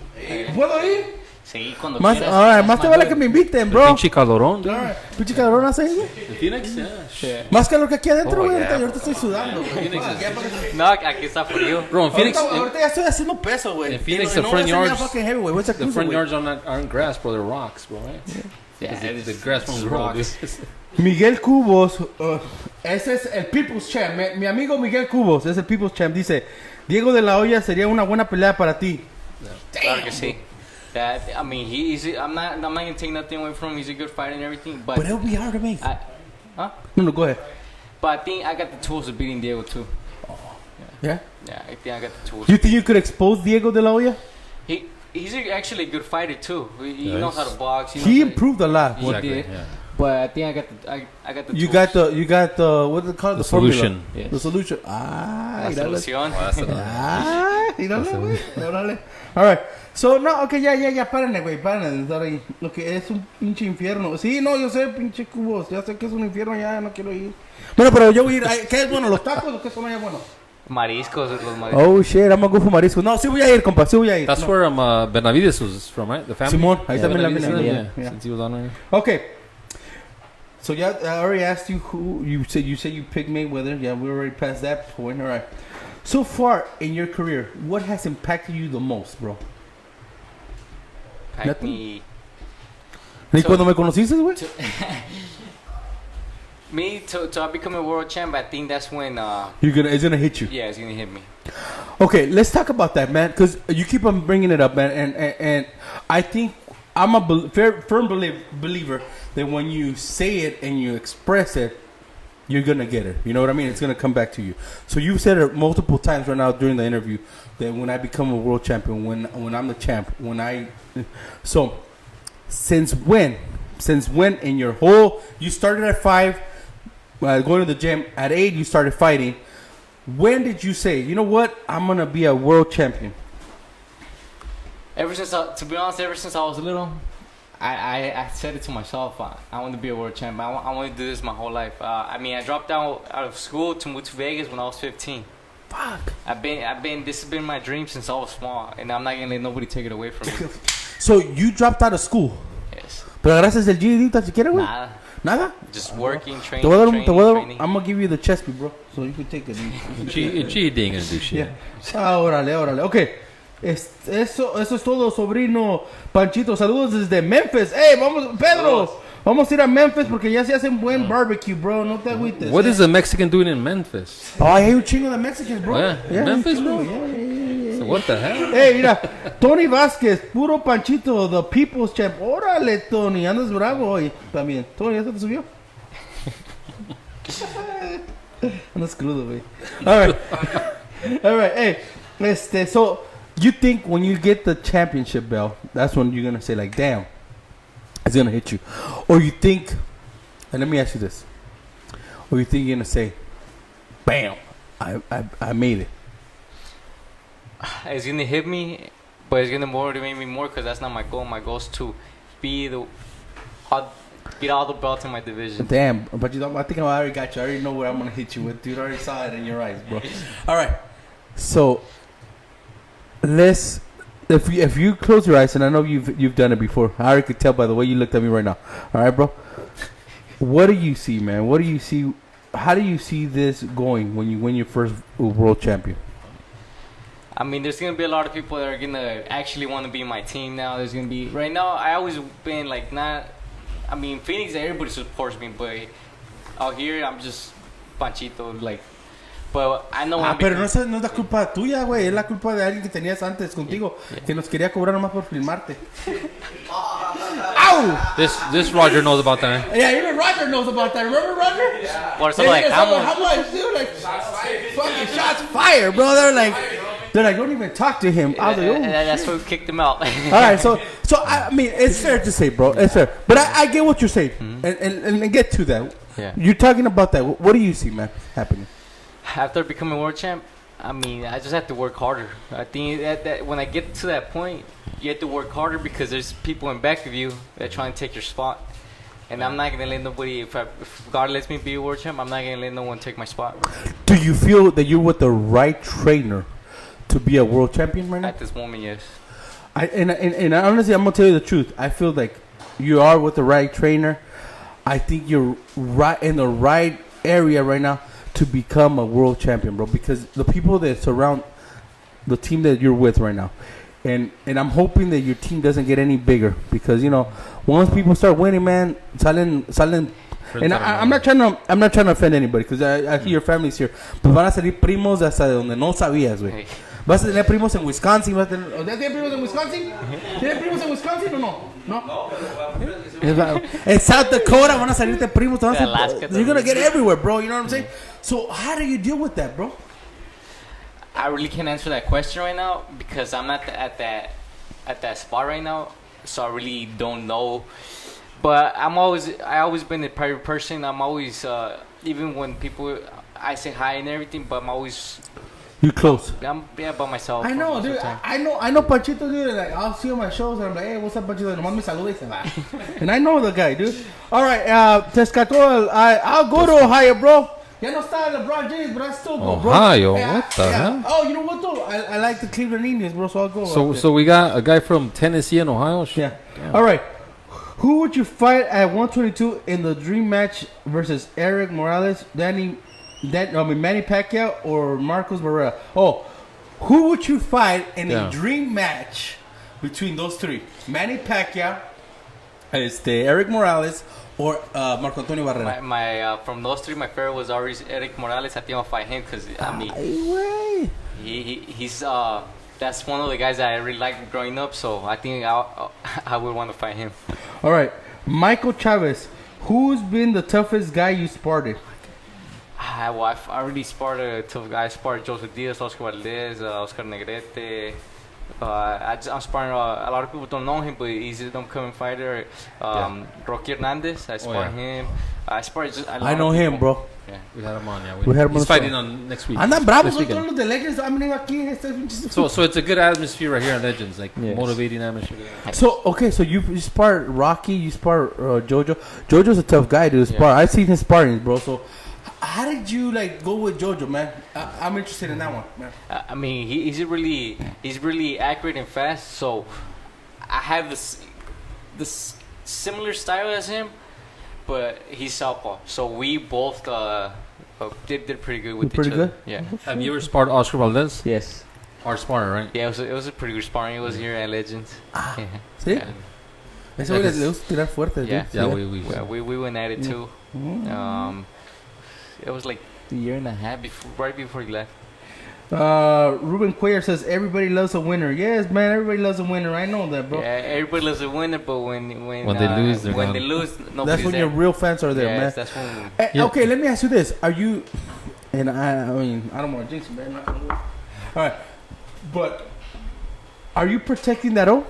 ¿Puedo ir? Sí, cuando Más, quieras. alright, más te vale que me inviten, bro. Pinche calorón, dude. Alright. Pinche cabrón hace ahí, güey. In Phoenix? Yeah. Más calor que aquí adentro, Oh, güey. yeah. Ahorita estoy sudando, güey. Phoenix Fuck, is- ya parece- No, aquí está frío. Bro, in Phoenix, Ahorita ya estoy haciendo peso, güey. in Phoenix, Y the front voy a enseñar yards- fucking heavyweight. What's that the cruiser, front güey? yards aren't grass, bro. They're rocks, bro, right? Yeah, The grass won't grow, dude. Miguel Cubos, ese es el People's Champ. Mi amigo Miguel Cubos es el People's Champ. Dice, Diego de la Hoya sería una buena pelea para ti. Claro que sí. That, I mean, I'm not gonna take nothing away from him. He's a good fighter and everything, but But it'll be hard to make. No, go ahead. But I think I got the tools of beating Diego too. Yeah? Yeah, I think I got the tools. You think you could expose Diego de la Hoya? He's actually a good fighter too. He Nice. knows how to box. He improved a lot. He Exactly, did. yeah. But I think I got the You tools. got the what do they call it? The formula. solution. Yes. The solution. Ah, La mírale. solución. Mírale, güey. Órale. All right. So, no, okay, ya, párenle, güey, párenle de estar ahí. Lo que es un pinche infierno. Sí, no, yo sé, pinche Cubos. Ya sé que es un infierno, ya no quiero ir. Bueno, pero yo voy a ir. ¿Qué es bueno, los tacos o qué son allá bueno? Mariscos, los mariscos. Oh, shit, I'm gonna go for marisco. No, sí voy a ir, compa, sí voy a ir. That's No. where Benavides was from, right? The family. Simón, ahí Yeah, también la Benavides, viene. yeah, since he was on there. Okay. So yeah, I already asked you who you said you picked Mayweather. Yeah, we already passed that point. All right. So far in your career, what has impacted you the most, bro? Pack me. ¿Ni So- cuando me conociste, güey? Me to become a world champ. I think that's when It's gonna hit you. yeah, it's gonna hit me. Okay, let's talk about that, man. Because you keep on bringing it up, man, and I think I'm a firm believer that when you say it and you express it, you're gonna get it. You know what I mean? It's gonna come back to you. So you've said it multiple times right now during the interview that when I become a world champion, when I'm the champ, so since when in your whole you started at 5, going to the gym at 8, you started fighting. When did you say, you know what, I'm gonna be a world champion? To be honest, ever since I was little, I said it to myself. I want to be a world champ. I want to do this my whole life. I mean, I dropped out of school to move to Vegas when I was 15. Fuck. This has been my dream since I was small, and I'm not gonna let nobody take it away from me. So you dropped out of school. Yes. Pero gracias el GED tan siquiera, güey. Nada. Just working, training. I'm gonna give you the chest, bro, so you can take it. GED ain't gonna do shit. Yeah. Órale. Okay. Eso es todo, sobrino Panchito. Saludos desde Memphis. Hey, vamos, Pedro. Vamos a ir a Memphis porque ya se hacen buen barbecue, bro. No te agüites. What is the Mexican doing in Memphis? Oh, hay un chingo de Mexicans, bro. Yeah. Memphis, bro? Yeah. So what the hell? Hey, mira. Tony Vázquez, puro Panchito, the people's champ. Órale, Tony. Andas bravo hoy también. Tony, ¿ya se te subió? Andas crudo, güey. All right. Hey, so you think when you get the championship belt, that's when you're gonna say like, damn, it's gonna hit you, or you think, and let me ask you this, or you think you're gonna say, bam, I made it. It's gonna hit me, but it's gonna motivate me more because that's not my goal. My goal is to beat all the belts in my division. Damn, but I think I already got you. I already know what I'm gonna hit you with, dude. I already saw it in your eyes, bro. All right, so if you close your eyes, and I know you've done it before. I already could tell by the way you looked at me right now. All right, bro. What do you see, man? What do you see? How do you see this going when you win your first world champion? I mean, there's gonna be a lot of people that are gonna actually want to be my team now. There's gonna be right now. I always been like not. I mean, Phoenix, everybody supports me, but out here I'm just Panchito, like. But I know. Pero no es la culpa tuya, güey. Es la culpa de alguien que tenías antes contigo, que nos quería cobrar nomás por filmarte. Ow! This Roger knows about that. Yeah, even Roger knows about that. Remember Roger? Yeah. Or something like how much, dude? Like fucking shots fired, bro. They're like, don't even talk to him. I was like, oh, that's why we kicked him out. All right, so I mean, it's fair to say, bro. It's fair, but I get what you're saying, and get to that. Yeah. You're talking about that. What do you see, man, happening? After becoming world champ, I mean, I just have to work harder. I think that when I get to that point, you have to work harder because there's people in back of you that try and take your spot. And I'm not going to let nobody, if God lets me be a world champ, I'm not going to let no one take my spot. Do you feel that you're with the right trainer to be a world champion right now? At this moment, yes. And honestly, I'm going to tell you the truth. I feel like you are with the right trainer. I think you're right in the right area right now to become a world champion, bro, because the people that surround the team that you're with right now, and I'm hoping that your team doesn't get any bigger, because you know once people start winning, man, salen, and I'm not trying to offend anybody, because I see your family's here, but van a salir primos hasta donde no sabías, güey. Vas a tener primos en Wisconsin, ¿Tienen primos en Wisconsin? ¿Tienen primos en Wisconsin o no? No. En South Dakota van a salirte primos. You're gonna get everywhere, bro. You know what I'm saying? So how do you deal with that, bro? I really can't answer that question right now because I'm not at that spot right now, so I really don't know. But I always been a private person. I'm always even when people I say hi and everything, but I'm always. You close. I'm by myself. I know, dude. I know Panchito, dude. Like I'll see on my shows and I'm like, hey, what's up, Panchito? Nomás me saluda y se va. And I know the guy, dude. All right, Tescatol. I'll go to Ohio, bro. Ya no está LeBron James, but I still go, bro. Ohio, what the hell? Oh, you know what though? I like the Cleveland Indians, bro. So I'll go. So we got a guy from Tennessee and Ohio. Yeah. Damn. All right. Who would you fight at 122 in the dream match versus Eric Morales, Manny Pacquiao, or Marcos Barrera? Oh, who would you fight in a dream match between those three? Manny Pacquiao, Eric Morales, or Marco Antonio Barrera? My from those three, my favorite was always Eric Morales. I think I'll fight him because I mean, he's that's one of the guys that I really liked growing up. So I think I would want to fight him. All right, Michael Chavez. Who's been the toughest guy you sparred? Well, I've already sparred a tough guy. I sparred Joseph Diaz, Oscar Valdez, Oscar Negrete. I'm sparring a lot of people don't know him, but he's an upcoming fighter. Rocky Hernandez, I sparred him. I sparred. I know him, bro. Yeah. We had him on. Yeah, We had him on he's the fighting show. on next week. Andan bravos Next con weekend. todos los de Legends. So it's a good atmosphere right here on Legends, like Yes. motivating atmosphere. So okay, so you spar Rocky, you spar Jojo. Jojo's a tough guy to spar. I've seen his sparring, bro. So how did you like go with Jojo, man? I'm interested in that one, man. I mean, he's really accurate and fast. So I have this similar style as him, but he's southpaw. So we both did pretty good with each Pretty other. good? Yeah. Have you ever sparred Oscar Valdez? Yes. Our sparrer, right? Yeah, it was a pretty good sparring. It was here at Legends. Yeah. ¿Sí? Yeah. Ese güey le gusta tirar fuerte, Yeah. dude. Yeah, We went at it too. It was like a year and a half right before he left. Ruben Cuellar says everybody loves a winner. Yes, man, everybody loves a winner. I know that, bro. Yeah, everybody loves a winner, but when they lose, they're when gone. they lose, nobody's That's when there. your real fans are there, Yes, man. that's when. Hey, okay, let me ask you this: are you? And I mean, I don't want to jinx you, man. Not gonna work. All right, but are you protecting that O?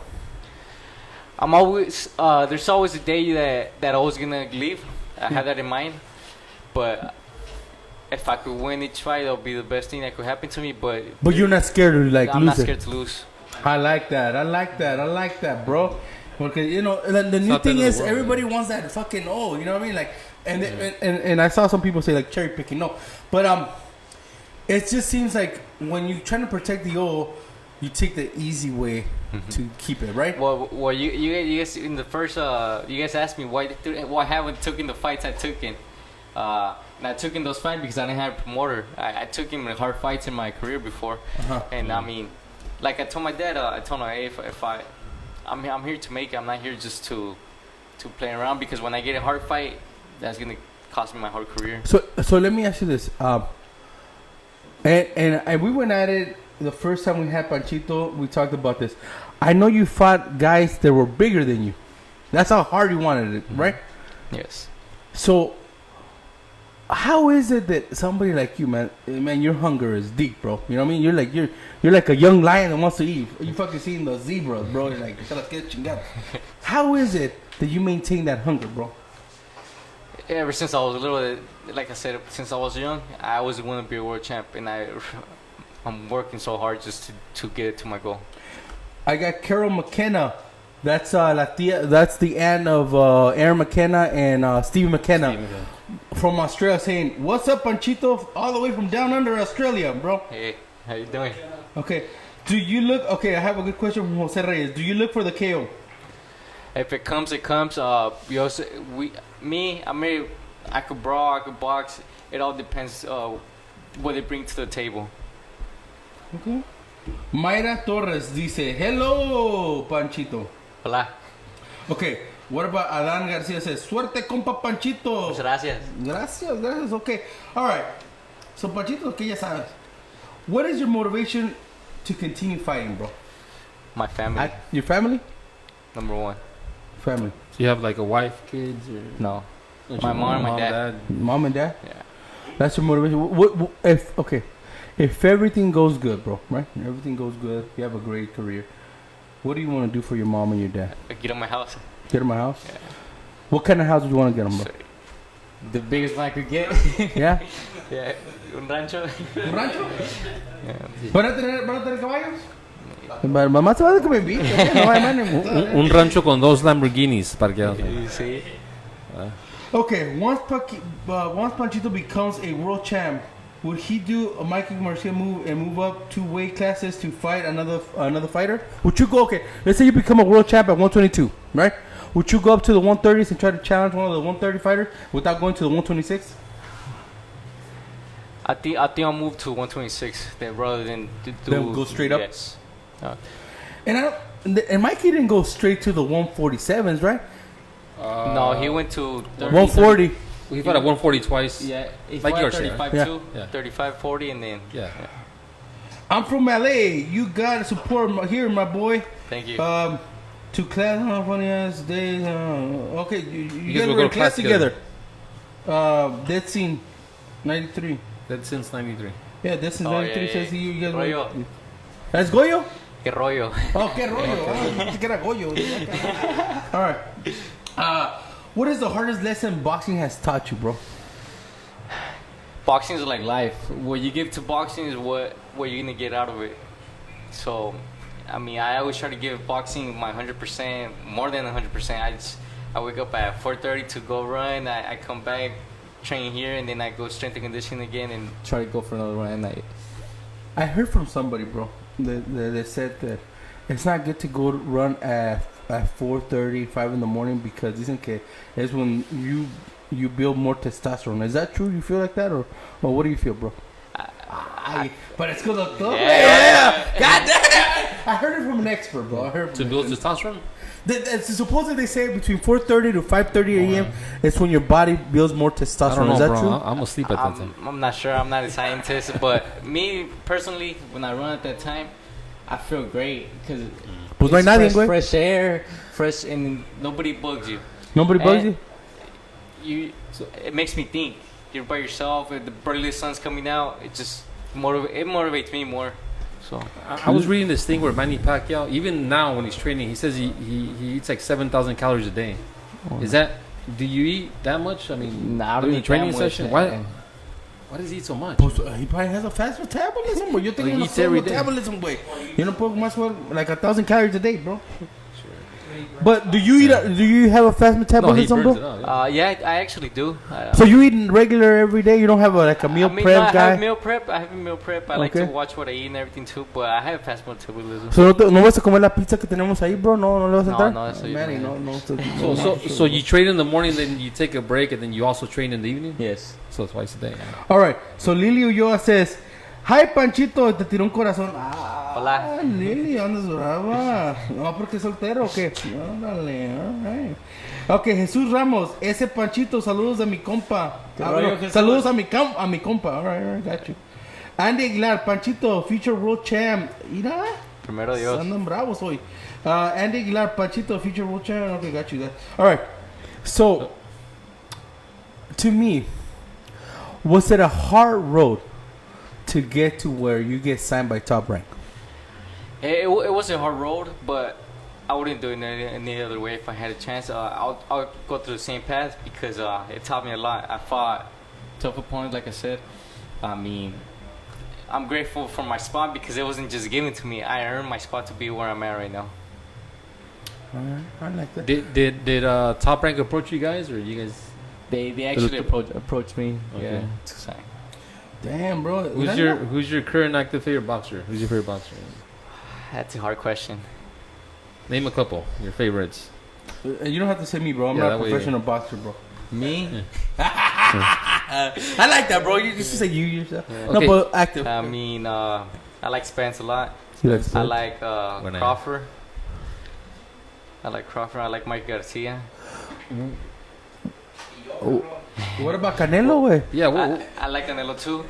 I'm always there's always a day that I was gonna leave. I had that in mind, but if I could win each fight, that would be the best thing that could happen to me. But you're not scared to like I'm lose not it. scared to lose. I like that. I like that. I like that, bro. Because you know, the new not the thing end of is the world, everybody wants that fucking O. You know what I mean? Like, and I saw some people say like cherry picking. No, but it just seems like when you're trying to protect the O, you take the easy way to keep it, right? Well, you guys in the first you guys asked me why I haven't taken the fights I took in. And I took in those fights because I didn't have a promoter. I took him in hard fights in my career before, and I mean, like I told my dad, I told him, hey, I'm here to make it. I'm not here just to play around, because when I get a hard fight, that's gonna cost me my whole career. So let me ask you this. And we went at it the first time we had Panchito. We talked about this. I know you fought guys that were bigger than you. That's how hard you wanted it, right? Yes. So how is it that somebody like you, man, your hunger is deep, bro? You know what I mean? You're like a young lion that wants to eat. You fucking seeing the zebras, bro. You're like, how is it that you maintain that hunger, bro? Ever since I was little, like I said, since I was young, I always want to be a world champ, and I'm working so hard just to get it to my goal. I got Carol McKenna. That's that's the aunt of Aaron McKenna and Steve McKenna from Australia, saying, "What's up, Panchito? All the way from down under Australia, bro." Hey, how you doing? Okay. Do you look? Okay, I have a good question from Jose Reyes. Do you look for the KO? If it comes, it comes. I could brawl, I could box. It all depends what they bring to the table. Okay. Mayra Torres dice, "Hello, Panchito." Hola. Okay. What about Adan Garcia says, "Suerte, compa Panchito." Muchas gracias. Gracias. Okay. All right. So, Panchito, que ya sabes. What is your motivation to continue fighting, bro? My family, Your family? number one. Family. So you have like a wife, kids, or No. My mom, my dad. Mom and dad? Yeah. That's your motivation. What if everything goes good, bro, right? Everything goes good. You have a great career. What do you want to do for your mom and your dad? Get on my house. Get them a house? Yeah. What kind of house would you want to get them, bro? The biggest one I could get. Yeah? Yeah. Un rancho. ¿Un rancho? Yeah. ¿Van a tener caballos? Mamá se va a que me invite. No hay man. un rancho con 2 Lamborghinis parqueados. See? Okay, once Panchito becomes a world champ, would he do a Mikey Garcia move and move up 2 weight classes to fight another fighter? Would you go, okay, let's say you become a world champ at 122, right? Would you go up to the 130s and try to challenge one of the 130 fighters without going to the 126? I think I'll move to 126 then, rather than Then go straight up? Yes. And Mikey didn't go straight to the 147s, right? No, he went to 140. We fought at 140 twice. Yeah, he Like fought yours, 35 yeah. too. Yeah. 35, 40, and then. Yeah. I'm from LA. You gotta support here, my boy. Thank you. To class, funny ass days. Okay, you guys will were go in to class class together. Dead Scene, 93. That's since 93. Yeah, Dead Scene, Oh, 93 yeah, says yeah. you guys Rollo. were. That's Goyo? Que rollo. Oh, que rollo. Ah, que era Goyo. All right. What is the hardest lesson boxing has taught you, bro? boxing is like life. What you give to boxing is what you're gonna get out of it. So, I mean, I always try to give boxing my 100%, more than 100%. I wake up at 4:30 to go run. I come back, train here, and then I go strength and conditioning again and try to go for another run at night. I heard from somebody, bro. They said that it's not good to go run at 4:30, 5 in the morning because dicen que es when you build more testosterone. Is that true? You feel like that, or what do you feel, bro? But it's good, doctor. Yeah. God damn. I heard it from an expert, bro. I heard to build testosterone. Supposedly they say between 4:30 to 5:30 a.m. is when your body builds more testosterone. I don't know, is that bro. true? I'm gonna sleep at that time. I'm not sure. I'm not a scientist, but me personally, when I run at that time, I feel great because Pues no hay nadie, güey. fresh air, fresh, and nobody bugs you. Nobody bugs you? It makes me think. You're by yourself. The early sun's coming out. It just motivates me more. So I was reading this thing where Manny Pacquiao, even now when he's training, he says he eats like 7,000 calories a day. Is that? Do you eat that much? I mean, nah, I don't during the eat training that much, session. man. Why does he eat so much? Pues, he probably has a fast metabolism, bro. Yo tengo He un eats every day. metabolism, güey. Yo no puedo más like 1,000 calories a day, bro. But do you have a fast No, he metabolism, burns it bro? out. yeah, I actually do. So you eat regular every day? You don't have a meal prep I guy? have meal prep. I have a meal prep. I like Okay. to watch what I eat and everything too. But I have fast metabolism. So no vas a comer la pizza que tenemos ahí, bro? No le vas a entrar? No, eso yo Manny, no. no. So you train in the morning, then you take a break, and then you also train in the evening. Yes. So twice a day. All right. So Lily Ulloa says, "Hi Panchito, te tiró un corazón." Hola. Lily, andas brava. No, porque es soltero, ¿o qué? Ándale, all right. Ok, Jesús Ramos, ese Panchito, saludos de mi compa. Saludos a mi compa. All right, got you. Andy Aguilar, Panchito, future world champ. Mira, Primero Dios. andan bravos hoy. Andy Aguilar, Panchito, future world champ. Okay, got you. All right. So, to me, was it a hard road to get to where you get signed by Top Rank? It was a hard road, but I wouldn't do it any other way if I had a chance. I'll go through the same path because it taught me a lot. I fought tough opponents, like I said. I mean, I'm grateful for my spot because it wasn't just given to me. I earned my spot to be where I'm at right now. Alright, I like that. Did Top Rank approach you guys, or you guys? They actually approached me. Okay. Yeah, to sign. Damn, bro. Who's your current active favorite boxer? Who's your favorite boxer? That's a hard question. Name a couple. Your favorites. You don't have to say me, bro. I'm Yeah, not that a way- professional boxer, bro. Me? I like that, bro. You just say you yourself. Yeah. No, Okay. but active. I mean, I like Spence a lot. You like I Spence? like When I- Crawford. I like Crawford. I like Mike Garcia. What about Canelo, way? Yeah. What, I like Canelo too.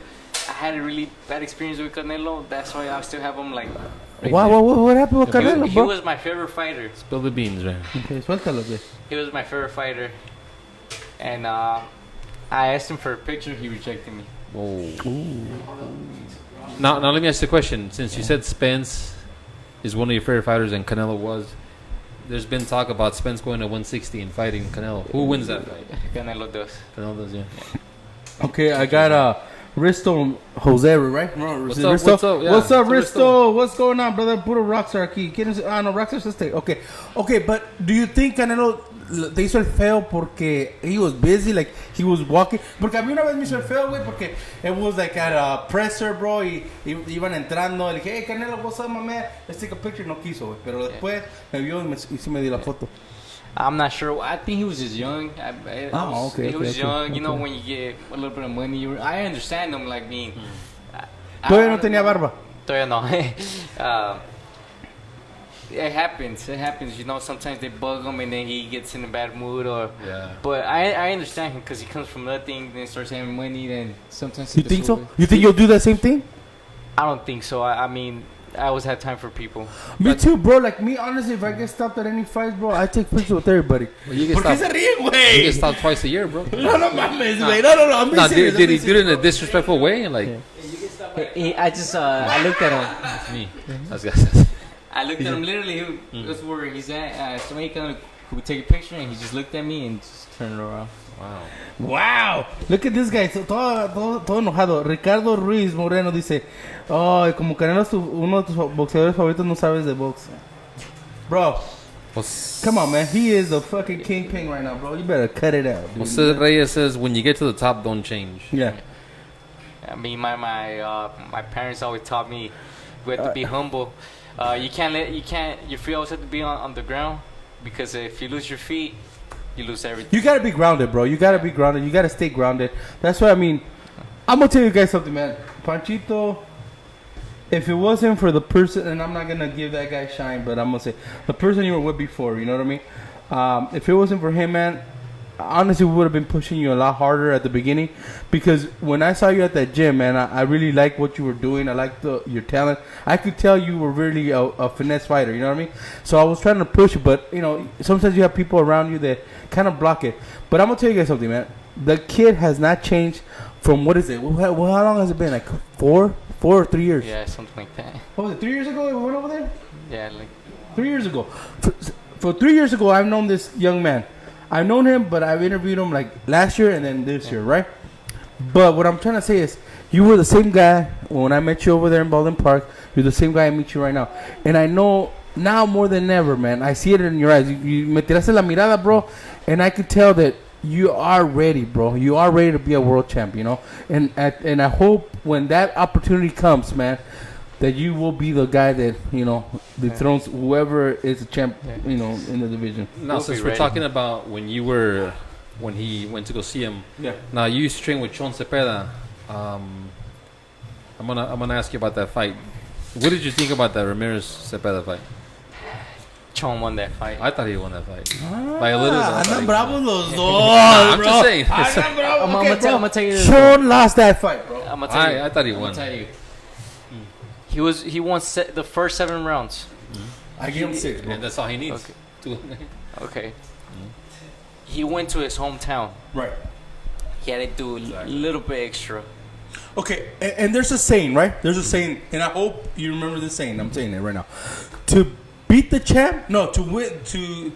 I had a really bad experience with Canelo. That's why I still have him like. right there. What happened with Canelo, He bro? was my favorite fighder. spill the beans, man. Okay, suéltalo, güey. He was my favorite fighter. And I asked him for a picture. He rejected me. Whoa. Now let me ask you a question. Since you said Spence is one of your favorite fighters and Canelo was, there's been talk about Spence going to 160 and fighting Canelo. Who wins that fight? Canelo does. Canelo does, yeah. Okay, I got Risto Jose, right? No, What's Risto. up? What's up? Yeah. What's up, What's Risto? What's going on, brother? Puro Rockstar aquí. No, Rockstar State. Okay, but do you think Canelo te hizo el feo porque he was busy, like he was walking? Porque a mí una vez me hizo el feo, güey, porque it was like at a presser, bro, y iban entrando, le dije, hey, Canelo, what's up, my man? Let's take a picture. No quiso, güey, pero después me vio y sí me dio la foto. I'm not sure. I think he was just young. He was young. You know, when you get a little bit of money, I understand him like being. Todavía no tenía barba. Todavía no. It happens. You know, sometimes they bug him and then he gets in a bad mood. Yeah. But I understand him because he comes from nothing, then starts having money, then sometimes. You think so? You think you'll do that same thing? I don't think so. I mean, I always have time for people. Me too, bro. Like me, honestly, if I get stopped at any fights, bro, I take pictures with everybody. Well, you get ¿Por qué stopped. se ríen, You güey? get stopped twice a year, bro. No mames, güey. No. I'm being No, serious. did he do it in a disrespectful way? Like, I looked at him. it's me. That's guys. I looked at him literally. That's where he's at. Somebody kind of would take a picture and he just looked at me and just turned around. Wow. Wow. Look at this guy. Todo enojado. Ricardo Ruiz Moreno dice, oh, como Canelo es uno de tus boxeadores favoritos, no sabes de box. Bro, come on, man. He is the fucking kingpin right now, bro. You better cut it out, dude. Well, Reyes says, when you get to the top, don't change. Yeah. I mean, my parents always taught me we have to be humble. Your feet always have to be on the ground, because if you lose your feet, you lose everything. You gotta be grounded, bro. You gotta be grounded. You gotta stay grounded. That's what I mean. I'm gonna tell you guys something, man. Panchito, if it wasn't for the person, and I'm not gonna give that guy shine, but I'm gonna say the person you were with before. You know what I mean? If it wasn't for him, man, honestly, we would have been pushing you a lot harder at the beginning, because when I saw you at that gym, man, I really liked what you were doing. I liked your talent. I could tell you were really a finesse fighter. You know what I mean? So I was trying to push you, but you know, sometimes you have people around you that kind of block it. But I'm gonna tell you guys something, man. The kid has not changed from, what is it? How long has it been? Like 4 or 3 years? Yeah, something like that. What was it? 3 years ago we went over there? Yeah, like 3 years ago. For 3 years ago, I've known this young man. I've known him, but I've interviewed him like last year and then this year, right? But what I'm trying to say is, you were the same guy when I met you over there in Baldwin Park. You're the same guy I meet you right now. And I know now more than ever, man. I see it in your eyes. You me tiraste la mirada, bro. And I can tell that you are ready, bro. You are ready to be a world champ, you know? And I hope when that opportunity comes, man, that you will be the guy that, you know, dethrones whoever is a champ, you know, in the division. Now, since we're talking about when he went to go see him. Yeah. Now, you used to train with Chon Cepeda. I'm gonna ask you about that fight. What did you think about that Ramirez Cepeda fight? Chon won that fight. I thought he won that fight. By a little. Andan bravos los dos, I'm bro. just saying. Andan bravos. I'm gonna tell you this. Chon lost that fight, bro. I'm gonna tell you. I thought he I'm won. gonna tell you. He won the first 7 rounds. I give him 6, bro. And that's all he needs. Okay. He went to his hometown. Right. He had to do a little bit extra. Okay, and there's a saying, right? There's a saying, and I hope you remember this saying. I'm saying it right now. To beat the champ, no, to win, to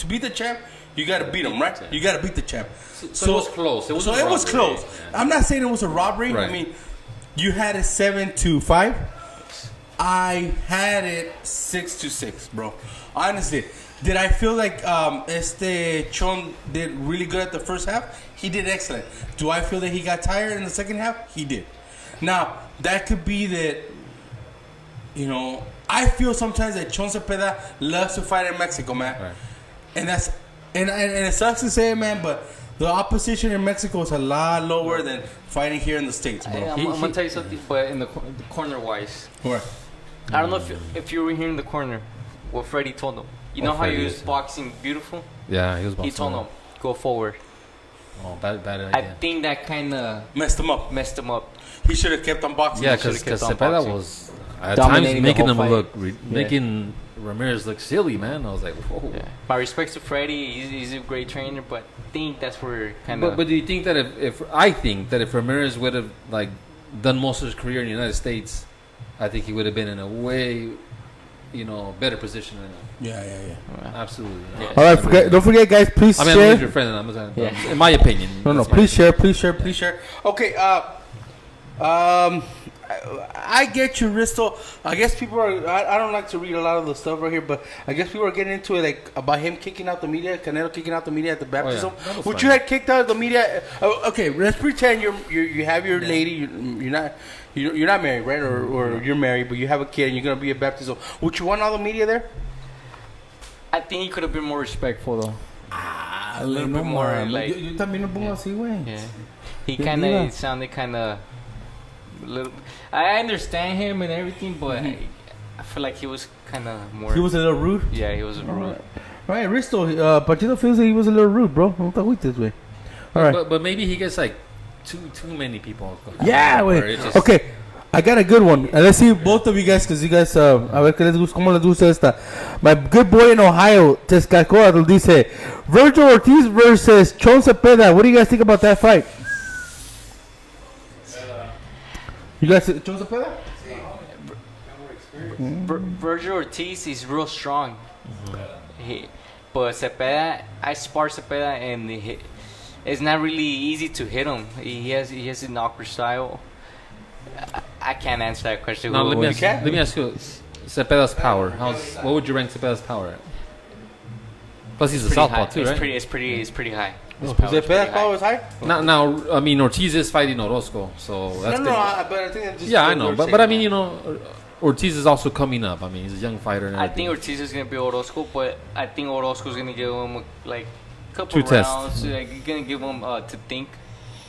beat the champ, you got to beat him, right? You got to beat the champ. So it was close. It was close. Yeah. I'm not saying it was a robbery. Right. I mean, you had it 7-5. I had it 6-6, bro. Honestly, did I feel like Chon did really good at the first half? He did excellent. Do I feel that he got tired in the second half? He did. Now, that could be that, you know, I feel sometimes that Chon Cepeda loves to fight in Mexico, man. Right. And that's and it sucks to say it, man, but the opposition in Mexico is a lot lower than fighting here in the States, bro. I'm gonna tell you something, but in the corner wise. What? I don't know if you were here in the corner, what Freddie told him. You know how he was boxing beautiful? Yeah, he was boxing. He told him, go forward. Oh, bad idea. I think that kind of Messed him up. He He should have kept on boxing. Yeah, He should've because kept on Cepeda boxing. was at Dominating times the making whole him fight. look, making Ramirez look silly, man. I was like, whoa. Yeah. My respects to Freddie, he's a great trainer, but I think that's where kind of. But do you think that if Ramirez would have like done most of his career in the United States, I think he would have been in a way, you know, better position right now. Yeah. Absolutely. Yeah. All right, don't forget, guys. Please I mean, I'm share. with your friend. I'm saying, in my opinion. No, that's my please opinion. share. Okay, I get you, Risto. I guess people are. I don't like to read a lot of the stuff right here, but I guess people are getting into it, like about him kicking out the media, Canelo kicking out the media at the baptism, That was which fine. you had kicked out of the media. Okay, let's pretend you have your lady. You're not married, right? Or you're married, but you have a kid and you're gonna be at baptism. Would you want all the media there? I think he could have been more respectful though. A little bit more, like- Yo también lo pongo así, güey. Yeah. He Yeah, kind yeah. of sounded kind of. I understand him and everything, but I feel like he was kind of more. He was a little rude. Yeah, he was rude. All right, Risto. Panchito feels that he was a little rude, bro. No te agüites, güey. All right. But maybe he gets like too many people. Yeah, Where wait. it just- Okay, I got a good one. Let's see both of you guys, because you guys, a ver qué les gusta, cómo les gusta esta. My good boy in Ohio, Tezcalcoatl, dice, Virgil Ortiz versus Chon Cepeda. What do you guys think about that fight? You guys, Chon Cepeda? Virgil Ortiz is real strong. But Cepeda, I sparred Cepeda, and it's not really easy to hit him. He has an awkward style. I can't answer that question. Now let me ask you, Cepeda's power. What would you rank Cepeda's power at? Plus he's a southpaw too, right? It's pretty high. Cepeda's power is high. Now, I mean, Ortiz is fighting Orozco, so that's but I think it's just I know, but I mean, Ortiz is also coming up. I mean, he's a young fighter. And I think Ortiz is gonna be Orozco, but I think Orozco's gonna give him like a couple 2 tests. rounds. Like, he's gonna give him to think.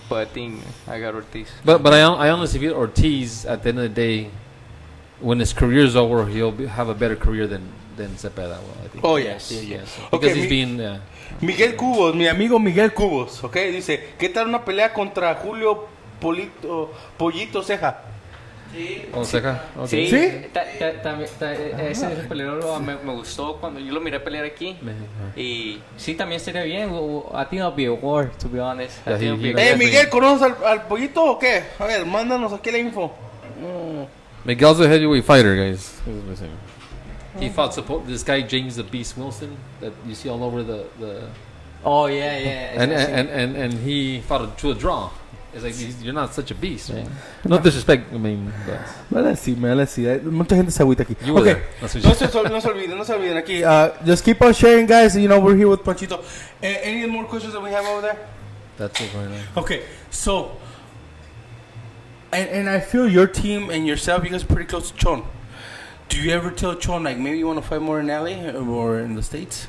But I think I got Ortiz. But I honestly feel Ortiz at the end of the day, when his career's over, he'll have a better career than Cepeda will, I think. Oh yes. Because he's being Miguel Cubos, mi amigo Miguel Cubos, okay, dice, ¿qué tal una pelea contra Julio Pollito Ceja? Ceja. Okay. Sí. Ese peleador me gustó cuando yo lo miré pelear aquí. Y sí, también sería bien. I think it'll be a war, to be honest. Miguel, ¿conoces al Pollito o qué? A ver, mándanos aquí la info. Miguel's a heavyweight fighter, guys. He fought this guy James the Beast Wilson that you see all over the. Oh yeah. And he fought to a draw. It's like you're not such a beast. Right? No disrespect. I mean, but let's see, man. Let's see. Mucha gente se agüita aquí. Okay. No se olviden aquí. Just keep on sharing, guys. We're here with Panchito. Any more questions that we have over there? That's it right now. Okay, so and I feel your team and yourself, you guys are pretty close to Chon. Do you ever tell Chon like maybe you want to fight more in LA or in the States?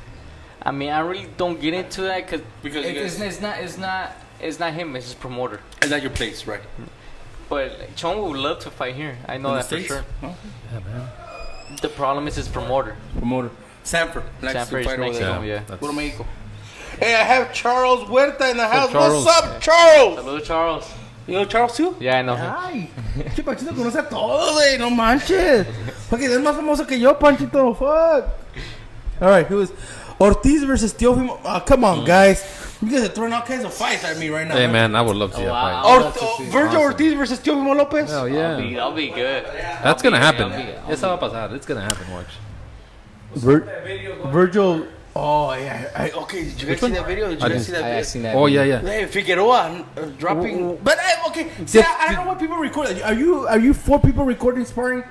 I mean, I really don't get into that because it's not him. It's his promoter. It's not your place, right? But Chon would love to fight here. I know that for sure. Oh. Yeah, man. The problem is his promoter. Sanford. Sanford is Mexico, yeah. Puro Mexico. Hey, I have Charles Huerta in the house. Charles. What's up, Charles? Hello, Charles. You know Charles too? Yeah, I know him. Ay, que Panchito conoce a todos, güey. No manches. Porque es más famoso que yo, Panchito. Fuck. All right, who is Ortiz versus Teofimo? Come on, guys. You guys are throwing all kinds of fights at me right now. Hey, man, I would love to see that fight. Virgil Ortiz versus Teofimo Lopez? Hell yeah. That'll be good. That's going to happen. Esa va a pasar. It's going to happen, watch. Virgil... Oh, yeah. Okay, did you guys see that video? I seen that Oh, video. yeah. Hey, Figueroa dropping... But, okay, see, I don't know what people record. Are you 4 people recording sparring?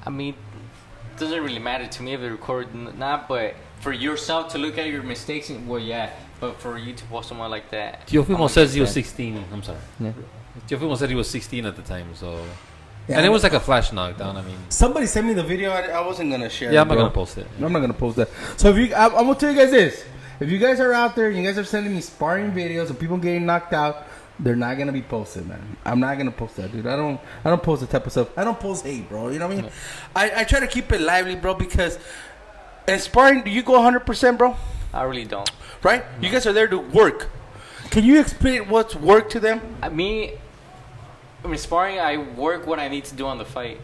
I mean, it doesn't really matter to me if they record not, but for yourself to look at your mistakes, well, yeah. But for you to post someone like that... Teofimo says he was 16. I'm sorry. Yeah. Teofimo said he was 16 at the time, so... Yeah, and it was like a flash knockdown. I mean, somebody sent me the video. I wasn't gonna share. Yeah, I'm not gonna post it. I'm not gonna post that. So I'm gonna tell you guys this: if you guys are out there, and you guys are sending me sparring videos of people getting knocked out, they're not gonna be posted, man. I'm not gonna post that, dude. I don't post the type of stuff. I don't post hate, bro. You know what I mean? No. I try to keep it lively, bro, because in sparring, do you go 100%, bro? I really don't. Right? No. You guys are there to work. Can you explain what's work to them? I mean, sparring, I work what I need to do on the fight.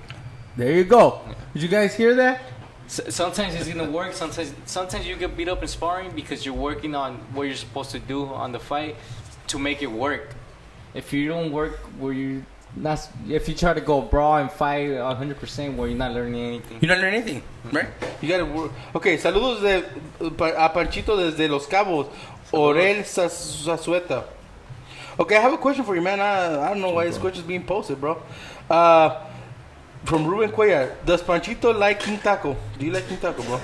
There you go. Yeah. Did you guys hear that? Sometimes it's gonna work. Sometimes you get beat up in sparring because you're working on what you're supposed to do on the fight to make it work. If you don't work if you try to go brawl and fight 100%, well, you're not learning anything. You're not learning anything, right? You gotta work. Okay, saludos a Panchito desde Los Cabos. Orel Zazueta. Okay, I have a question for you, man. I don't know why this question is being posted, bro. From Ruben Cuellar. Does Panchito like King Taco? Do you like King Taco, bro?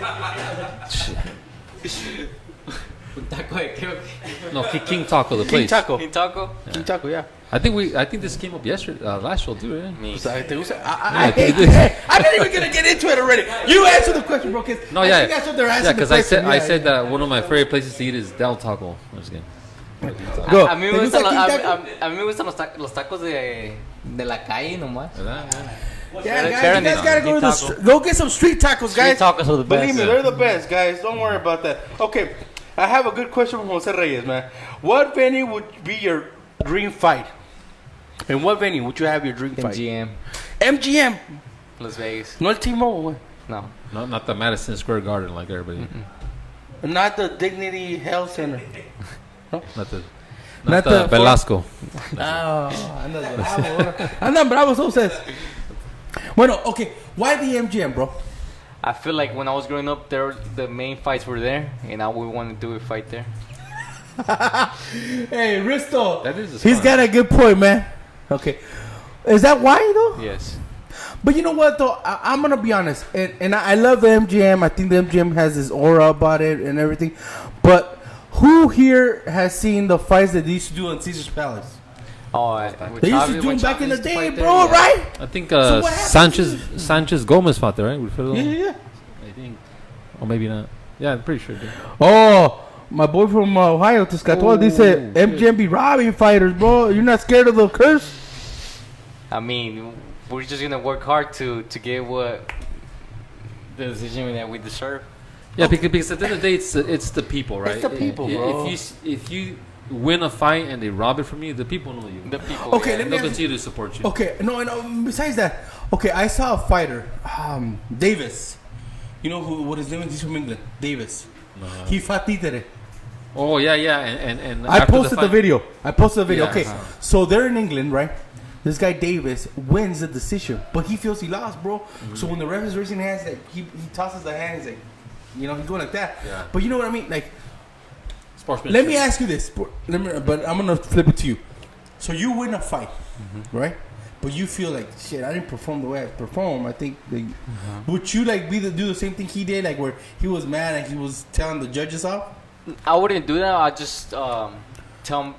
No, King Taco, the place. King Taco? Yeah. King Taco, yeah. I think this came up yesterday, last show too, right? Me. I'm not even gonna get into it already. You answer the question, bro. No, yeah. That's what they're asking. Yeah, because I said that one of my favorite places to eat is Del Taco. I'm just kidding. Go. A mí me gustan los tacos de la calle nomás. Yeah, guys, you guys gotta go get some street tacos, guys. Street tacos are the best. Believe me, they're the best, guys. Don't worry about that. Okay, I have a good question from Jose Reyes, man. What venue would be your dream fight? And what venue would you have your dream fight? MGM. Las Vegas. No el T-Mobile. No. Not the Madison Square Garden like everybody. Not the Dignity Health Center. No? Not the Velasco. Andan bravos ustedes. Bueno, okay. Why the MGM, bro? I feel like when I was growing up, the main fights were there, and I would want to do a fight there. Hey, Risto. That is. He's got a good point, man. Okay, is that why though? Yes. But you know what though? I'm gonna be honest, and I love the MGM. I think the MGM has this aura about it and everything. But who here has seen the fights that they used to do on Caesar's Palace? Oh, They used to do them back in the day, bro. there, yeah. Right? I think So what happened? Sanchez Gomez fought there, right? With Fidel? Yeah. I think, or maybe not. Yeah, I'm pretty sure. Dude. Oh, my boy from Ohio, Tescatol, they said MGM be robbing fighters, bro. You're not scared of the curse? I mean, we're just gonna work hard to get what the decision that we deserve. Yeah, because at the end of the day, it's the people, right? the people, bro. If you win a fight and they rob it from you, the people know you. The people. Okay, yeah. let me They'll ask continue to support you. Okay, no, besides that, okay, I saw a fighter, Davis. You know what his name is? He's from England. Davis. He fought Títere. Oh yeah, and I after posted the fight- video. Yeah. Okay, so they're in England, right? This guy Davis wins the decision, but he feels he lost, bro. So when the ref is raising hands, like he tosses the hands, like he's going like that. Yeah. But you know what I mean? Like, Sportsmanship. let me ask you this, but I'm gonna flip it to you. So you win a fight, right? But you feel like shit. I didn't perform the way I performed. I think. Would you like do the same thing he did, like where he was mad and he was telling the judges off? I wouldn't do that. I just tell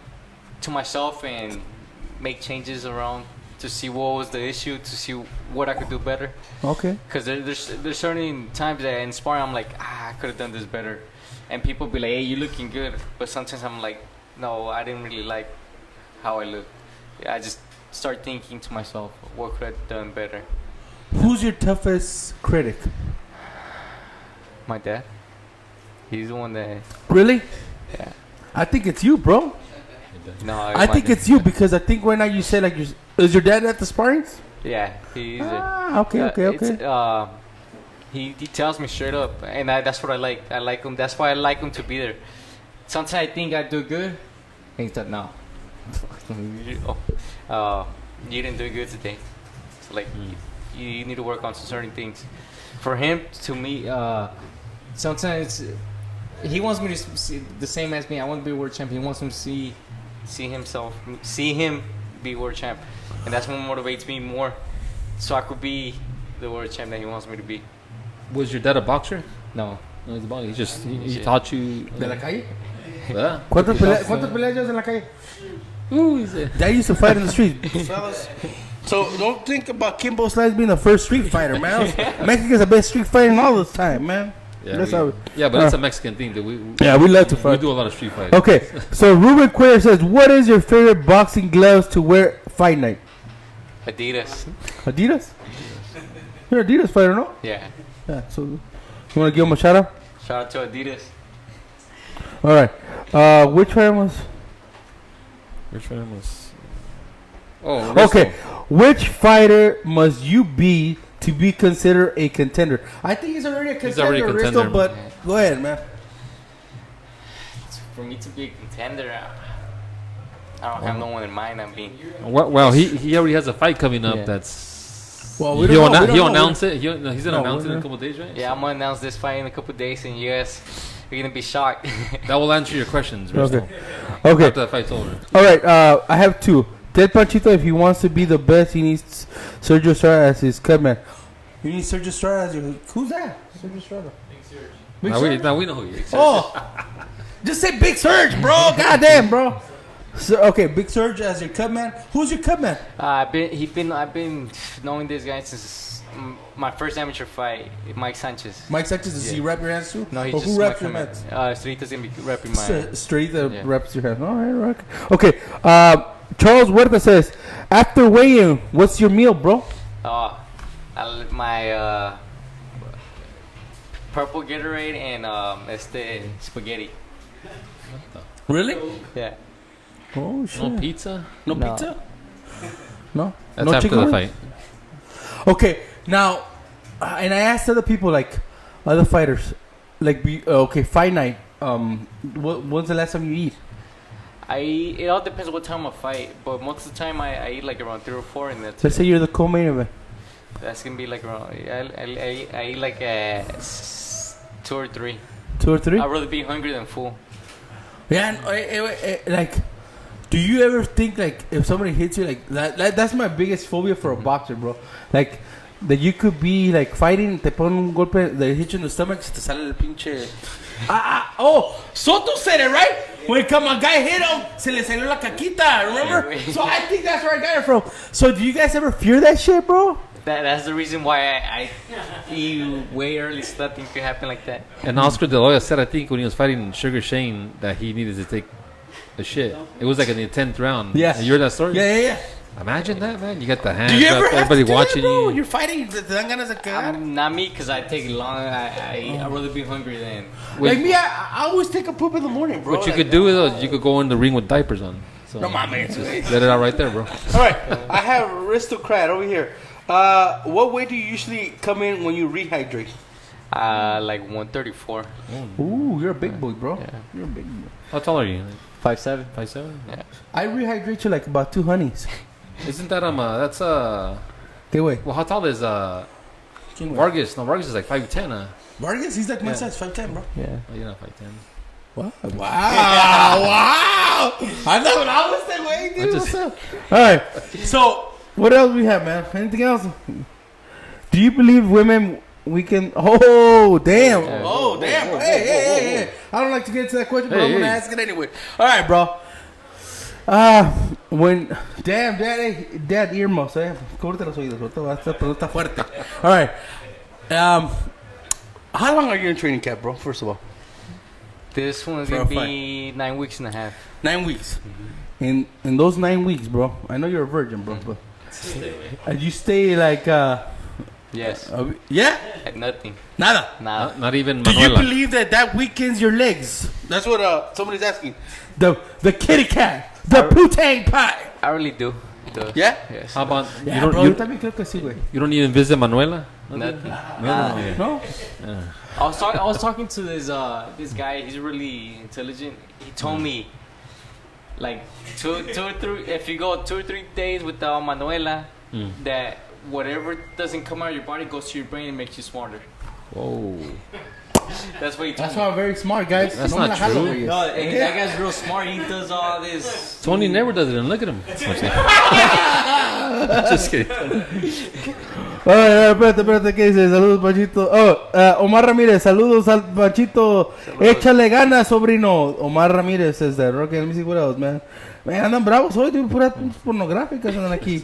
to myself and make changes around to see what was the issue, to see what I could do better. Okay. Because there's certain times that in sparring I'm like, I could have done this better, and people be like, hey, you looking good, but sometimes I'm like, no, I didn't really like how I look. Yeah, I just start thinking to myself, what could I have done better? Who's your toughest critic? My dad. He's the one that. Really? Yeah. I think it's you, bro. No, I think it's you because I think right now you say like, is your dad at the sparrings? Yeah, he's. Okay. He tells me straight up, and that's what I like. I like him. That's why I like him to be there. Sometimes I think I do good, and he's like, no. You didn't do good today. So like, you need to work on certain things. For him, to me, sometimes he wants me to see the same as me. I want to be world champion. He wants him to see him be world champ, and that's what motivates me more, so I could be the world champ that he wants me to be. Was your dad a boxer? No. No, he's a boxer. He just he taught you. De la calle? Yeah. ¿Cuántas peleas llevas en la calle? Dad used to fight in the street. Fellas. So don't think about Kimbo Slice being the first street fighter, man. Mexico's the best street fighting all the time, man. Yeah, That's how but it's a Mexican thing that we love to we fight. do a lot of street fighting. Okay, so Ruben Queer says, what is your favorite boxing gloves to wear fight night? Adidas. Adidas? You're an Adidas fighter, no? Yeah. Yeah, so you want to give him a shout out? Shout out to Adidas. All right. Which fighter was? Oh, Okay. Which fighter must you be to be considered a contender? I think he's already a contender, He's already a contender, Risto, but go ahead, man. For me to be a contender, I don't have no one in mind. I mean, Well, he already has a fight coming up. Yeah. That's Well, we don't know. He'll announce it. He's gonna No, announce it in we're- a couple of days, right? yeah, I'm gonna announce this fight in a couple days, and you guys are gonna be shocked. That will answer your questions. Okay. After Okay. the fight's over. All right. I have two. Ted Panchito, if he wants to be the best, he needs Sergio Estrada as his cut man. You need Sergio Estrada as your... Who's that? Sergio Estrada. Big Surge. Now we know who he is. Oh, just say Big Surge, bro. Goddamn, bro. So, okay, Big Surge as your cut man. Who's your cut man? I've been knowing this guy since my first amateur fight, Mike Sanchez. Mike Sanchez, does he rap your hands too? No, he Or just who raps my your hands? Streeta's gonna be rapping my. Straight the Yeah. raps your hands. All right, rock. Okay, Charles Huerta says, after weigh-in, what's your meal, bro? My purple Gatorade and spaghetti. Really? Yeah. Oh, shit. No pizza. No No. pizza? No? That's no after chicken the wings? fight. Okay, now, and I asked other people, like, other fighters, like, fight night, when's the last time you eat? It all depends what time I fight, but most of the time I eat like around 3 or 4, and Let's say you're the co-main event. that's gonna be like around. I eat like 2 or 3. 2 or 3? I'd rather be hungry than full. Yeah, like, do you ever think like if somebody hits you like that? That's my biggest phobia for a boxer, bro. Like that you could be like fighting, te ponen un golpe, they hit you in the stomach, se te sale el pinche. Oh, Soto said it right. When a guy hit him, se le salió la caquita. Remember? So I think that's where I got it from. So do you guys ever fear that shit, bro? That's the reason why I eat way early so nothing could happen like that. And Oscar De La Hoya said, I think, when he was fighting Sugar Shane, that he needed to take a shit. It was like in the 10th round. Yes. You heard that story? Yeah. Imagine that, man. You got the hands Do you ever up, have everybody to do watching that, bro? you. You're fighting. Te dan ganas de cagar. Not me, because I take it long. I'd rather be hungry than... Like me, I always take a poop in the morning, bro. What you like could do is you could go in the ring with diapers on. So no, my man. let it out right there, bro. All right, I have Aristocrat over here. What weight do you usually come in when you rehydrate? Like 134. Ooh, you're a big boy, bro. Yeah. You're a big boy. How tall are you? 5'7". 5'7"? Yeah. I rehydrate you like about 2 honeys. Isn't that that's Okay, wait. well, how tall is Vargas? No, Vargas is like 5'10", huh? Vargas, he's like my size, 5'10", bro. Yeah. Oh, you're not 5'10". Wow. Wow. I thought I was that way, dude. What's up? All right. So, what else we have, man? Anything else? Do you believe women we can... Oh, damn. Oh, damn. Hey. I don't like to get into that question, but I'm going to ask it anyway. All right, bro. When... Damn, dad earmuffs, Córtate los oídos. Esta pregunta fuerte. All right. How long are you in training camp, bro, first of all? This one's going to be 9 weeks and a half. 9 weeks. In those 9 weeks, bro, I know you're a virgin, bro, but you stay like... Yes. Yeah? Like nothing. Nada. Not even Do you Manuela. believe that weakens your legs? That's what somebody's asking. The kitty cat. The poo-tang pie. I really do. Yeah? Yes. How about Yeah, you bro, don't yo también creo que sí, güey. you don't even visit Manuela? Nothing. No? I was talking to this guy. He's really intelligent. He told me, like two or three. If you go 2 or 3 days without Manuela, that whatever doesn't come out of your body goes to your brain and makes you smarter. Whoa. That's what he told That's me. why I'm very smart, guys. That's No not me la jalo, true. güey. No, and that guy's real smart. He does all this. Tony never does it, and look at him. Just kidding. Espérate, ¿qué dice? Saludos, Panchito. Omar Ramírez, saludos al Panchito. Échale ganas, sobrino. Omar Ramírez says that. Rocky and Music, what else, man? Man, andan bravos hoy, dude. Puras pornográficas andan aquí.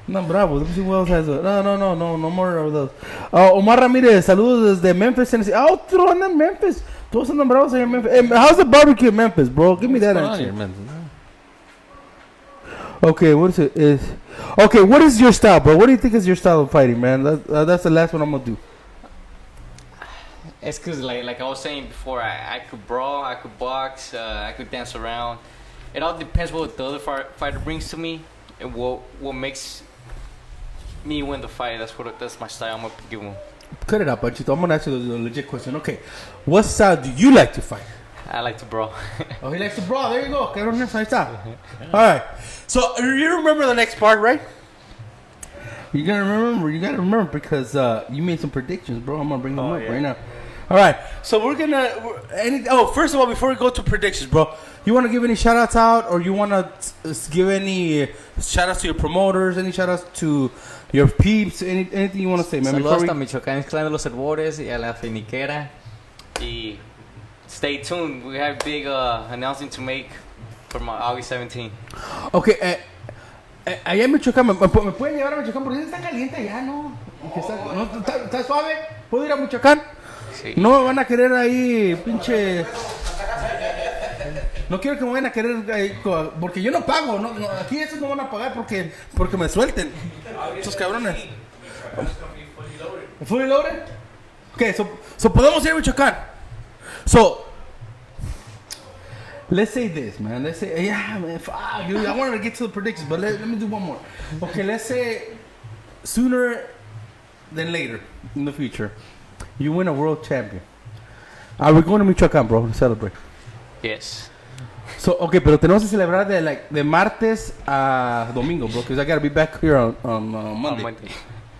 Andan bravos. Let me see what else has it. No more of those. Omar Ramírez, saludos desde Memphis, Tennessee. Otro andan en Memphis. Todos andan bravos ahí en Memphis. How's the barbecue in Memphis, bro? Give me that What's going on answer. here, man? Okay, what is your style, bro? What do you think is your style of fighting, man? That's the last one I'm gonna do. It's because, like I was saying before, I could brawl, I could box, I could dance around. It all depends what the other fighter brings to me and what makes me win the fight. That's my style. I'm gonna give him. Cut it out, Panchito. I'm gonna ask you the legit question. Okay, what style do you like to fight? I like to brawl. Oh, he likes to brawl. There you go. Cabrón, ahí está. All right. So you remember the next part, right? You gotta remember because you made some predictions, bro. I'm gonna bring them up right now. All right. So first of all, before we go to predictions, bro, you want to give any shout outs out, or you want to give any shout outs to your promoters, any shout outs to your peeps, anything you want to say, man? Saludos hasta Michoacán, Clan de los Herbores y a la Finiquera. Y stay tuned. We have big announcement to make for my August 17. Okay, allá en Michoacán, ¿me pueden llevar a Michoacán? Porque está caliente allá, ¿no? ¿Está suave? ¿Puedo ir a Michoacán? Sí. No me van a querer ahí, pinche... No quiero que me vayan a querer ahí, porque yo no pago, no, aquí esos no van a pagar porque me suelten. Estos cabrones. ¿Fully loaded? Okay, so podemos ir a Michoacán. So, let's say this, man. Let's say, yeah, man, fuck, dude, I wanted to get to the predictions, but let me do one more. Okay, let's say sooner than later in the future, you win a world champion. Are we going to Michoacán, bro, to celebrate? Yes. So, okay, pero tenemos que celebrar de martes a domingo, bro, because I gotta be back here on Monday.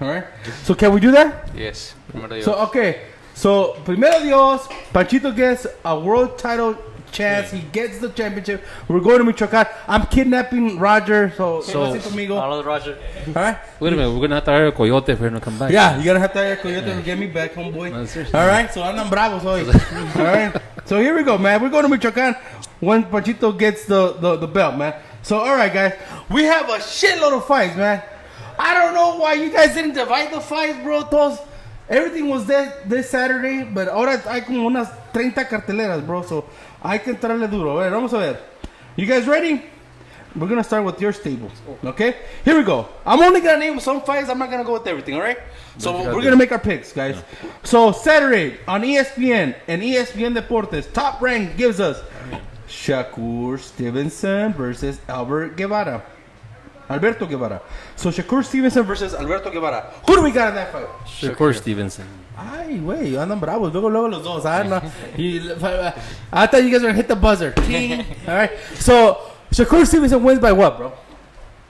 All right? So, can we do that? Yes. So, okay. So, primero Dios, Panchito gets a world title chance. He gets the championship. We're going to Michoacan. I'm kidnapping Roger. So conmigo. Hello, Roger. All right. Wait a minute, we're gonna have to hire a coyote for him to come back. Yeah, you're gonna have to hire a coyote to get me back, homeboy. No, seriously. All right. So andan bravos hoy. All right. So here we go, man. We're going to Michoacan when Panchito gets the belt, man. So all right, guys. We have a shitload of fights, man. I don't know why you guys didn't divide the fights, bro. Everything was there this Saturday, but ahora hay como unas 30 carteleras, bro. So hay que entrarle duro. A ver, vamos a ver. You guys ready? We're going to start with your stable. Okay? Here we go. I'm only going to name some fights. I'm not going to go with everything, all right? So we're going to make our picks, guys. Yeah. So Saturday on ESPN and ESPN Deportes, Top Rank gives us Shakur Stephenson versus Alberto Guevara. So Shakur Stephenson versus Alberto Guevara. Who do we got in that fight? Shakur Stephenson. Ay, güey, andan bravos. Luego los dos. I thought you guys were going to hit the buzzer. All right. So Shakur Stephenson wins by what, bro?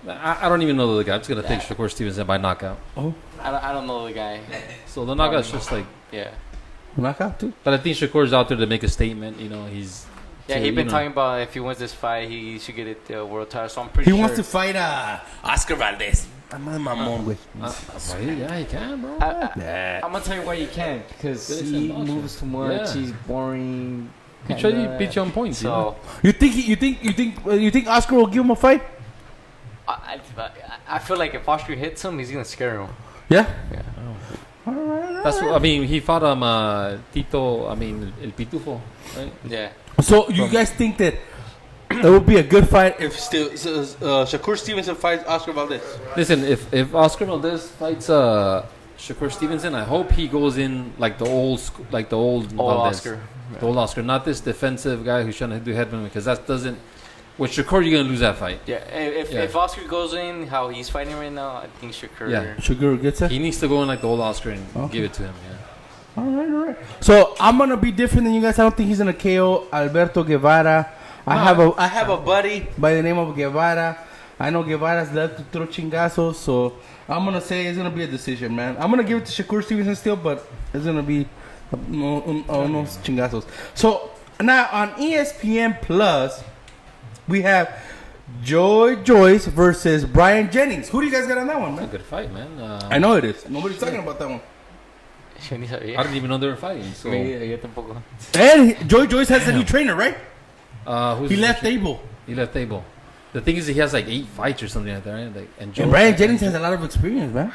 I don't even know the guy. I'm just gonna take Shakur Stephenson by knockout. Oh, I don't know the guy. So the knockout's just like knockout too. But I think Shakur's out there to make a statement. You know, he's he's been talking about if he wins this fight, he should get it world title. So I'm pretty He sure wants to fight Oscar Valdez. I'm mamón, güey. yeah, he can, bro. I'm gonna tell you why you can't, because he moves too much. Yeah. He's boring. He tried to beat you on points. So You think Oscar will give him a fight? I feel like if Oscar hits him, he's gonna scare him. Yeah. That's what I mean. He fought Tito. I mean, El Pitufo, right? Yeah. So you guys think that it would be a good fight if Shakur Stevenson fights Oscar Valdez? Listen, if Oscar Valdez fights Shakur Stevenson, I hope he goes in like the old Valdez. Oscar. The old Oscar, not this defensive guy who's trying to do headman, because that doesn't. With Shakur, you're gonna lose that fight. Yeah. If Oscar goes in how he's fighting right now, I think Shakur. Yeah. Shakur gets it. He needs to go in like the old Oscar and give it to him. Yeah. All right. So I'm gonna be different than you guys. I don't think he's gonna KO Alberto Guevara. I have a buddy by the name of Guevara. I know Guevara's left to throw chingazos, so I'm gonna say it's gonna be a decision, man. I'm gonna give it to Shakur Stevenson still, but it's gonna be unos chingazos. So now on ESPN Plus, we have Joyce versus Brian Jennings. Who do you guys got on that one, It's a man? good fight, man. I know it is. Nobody's talking about that one. I didn't even know they were fighting. So Yo tampoco. And Joyce has a new trainer, right? who's He his left trainer? Abel. He left Abel. The thing is, he has like 8 fights or something like that, right? Like, And Brian Jennings has a lot of experience, man.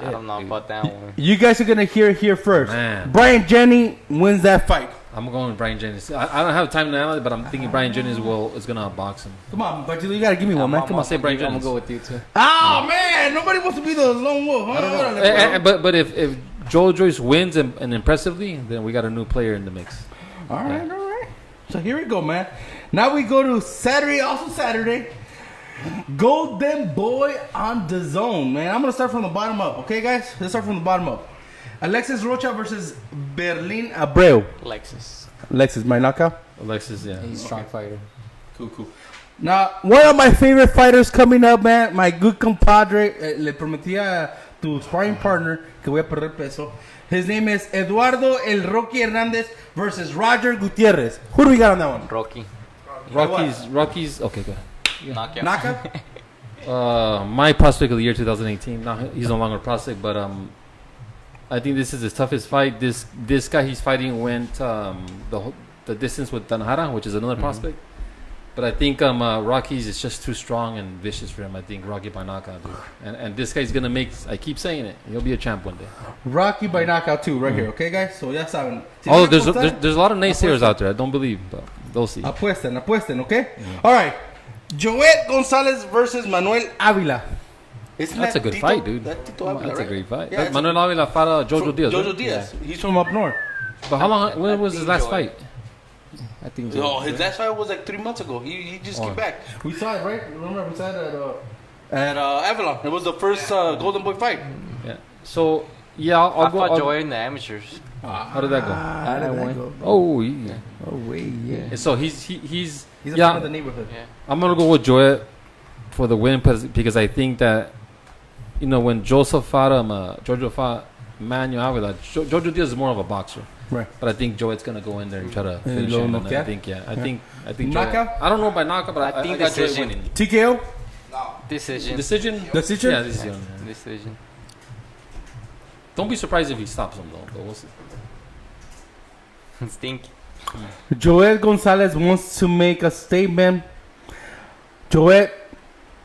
I don't know about that one. You guys are gonna hear it here first. Man. Brian Jennings wins that fight. I'm going with Brian Jennings. I don't have time to analyze, but I'm thinking Brian Jennings is gonna box him. Come on, but you gotta give me one, man. Come I'll on. say Brian I'm gonna Jennings. go with you too. Oh man, nobody wants to be the lone wolf. Huh? But if Joel Joyce wins and impressively, then we got a new player in the mix. All right. So here we go, man. Now we go to Saturday, also Saturday. Golden Boy on the zone, man. I'm gonna start from the bottom up, okay, guys? Let's start from the bottom up. Alexis Rocha versus Berlin Abreu. Alexis, my knockout. Alexis, yeah. He's a strong fighter. Cool. Now, one of my favorite fighters coming up, man. My good compadre. Le prometí a tu sparring partner que voy a perder peso. His name is Eduardo El Rocky Hernandez versus Roger Gutierrez. Who do we got on that one? Rocky's. Okay, go ahead. Knockout? My prospect of the year 2018. Now he's no longer a prospect, but I think this is his toughest fight. This guy he's fighting went the distance with Tanahara, which is another prospect. But I think Rocky's is just too strong and vicious for him. I think Rocky by knockout, dude. And this guy's gonna make. I keep saying it. He'll be a champ one day. Rocky by knockout too, right here. Okay, guys. So ya saben. Oh, there's a lot of naysayers out there. I don't believe, but they'll see. Apuesten, okay? All right. Joet Gonzalez versus Manuel Avila. That's a good fight, dude. That's Tito Avila, That's right? a great fight. Yeah, Manuel Avila fought Jojo Diaz. Jojo right? Diaz. He's from up north. But how long? When was his last fight? I think. Oh, his last fight was like 3 months ago. He just came back. We saw it, right? Remember, we saw it at Avila. It was the first Golden Boy fight. Yeah. So I'll go. fought Joy in the amateurs. How did that go? How did that go? Oh yeah. Oh wait, yeah. And so he's a fan of the neighborhood. Yeah. I'm gonna go with Joet for the win because I think that when Jojo fought Manuel Avila, Jojo Diaz is more of a boxer. Right. But I think Joet's gonna go in there and try to finish low him. knockout? I think I think Knockout? Joet, I don't know by knockout, but I think got Joet decision. winning. TKO? Decision. Decision. Decision? Yeah, decision. Yeah. Decision. Don't be surprised if he stops him though. But we'll see. Stinky. Joel Gonzalez wants to make a statement. Joel,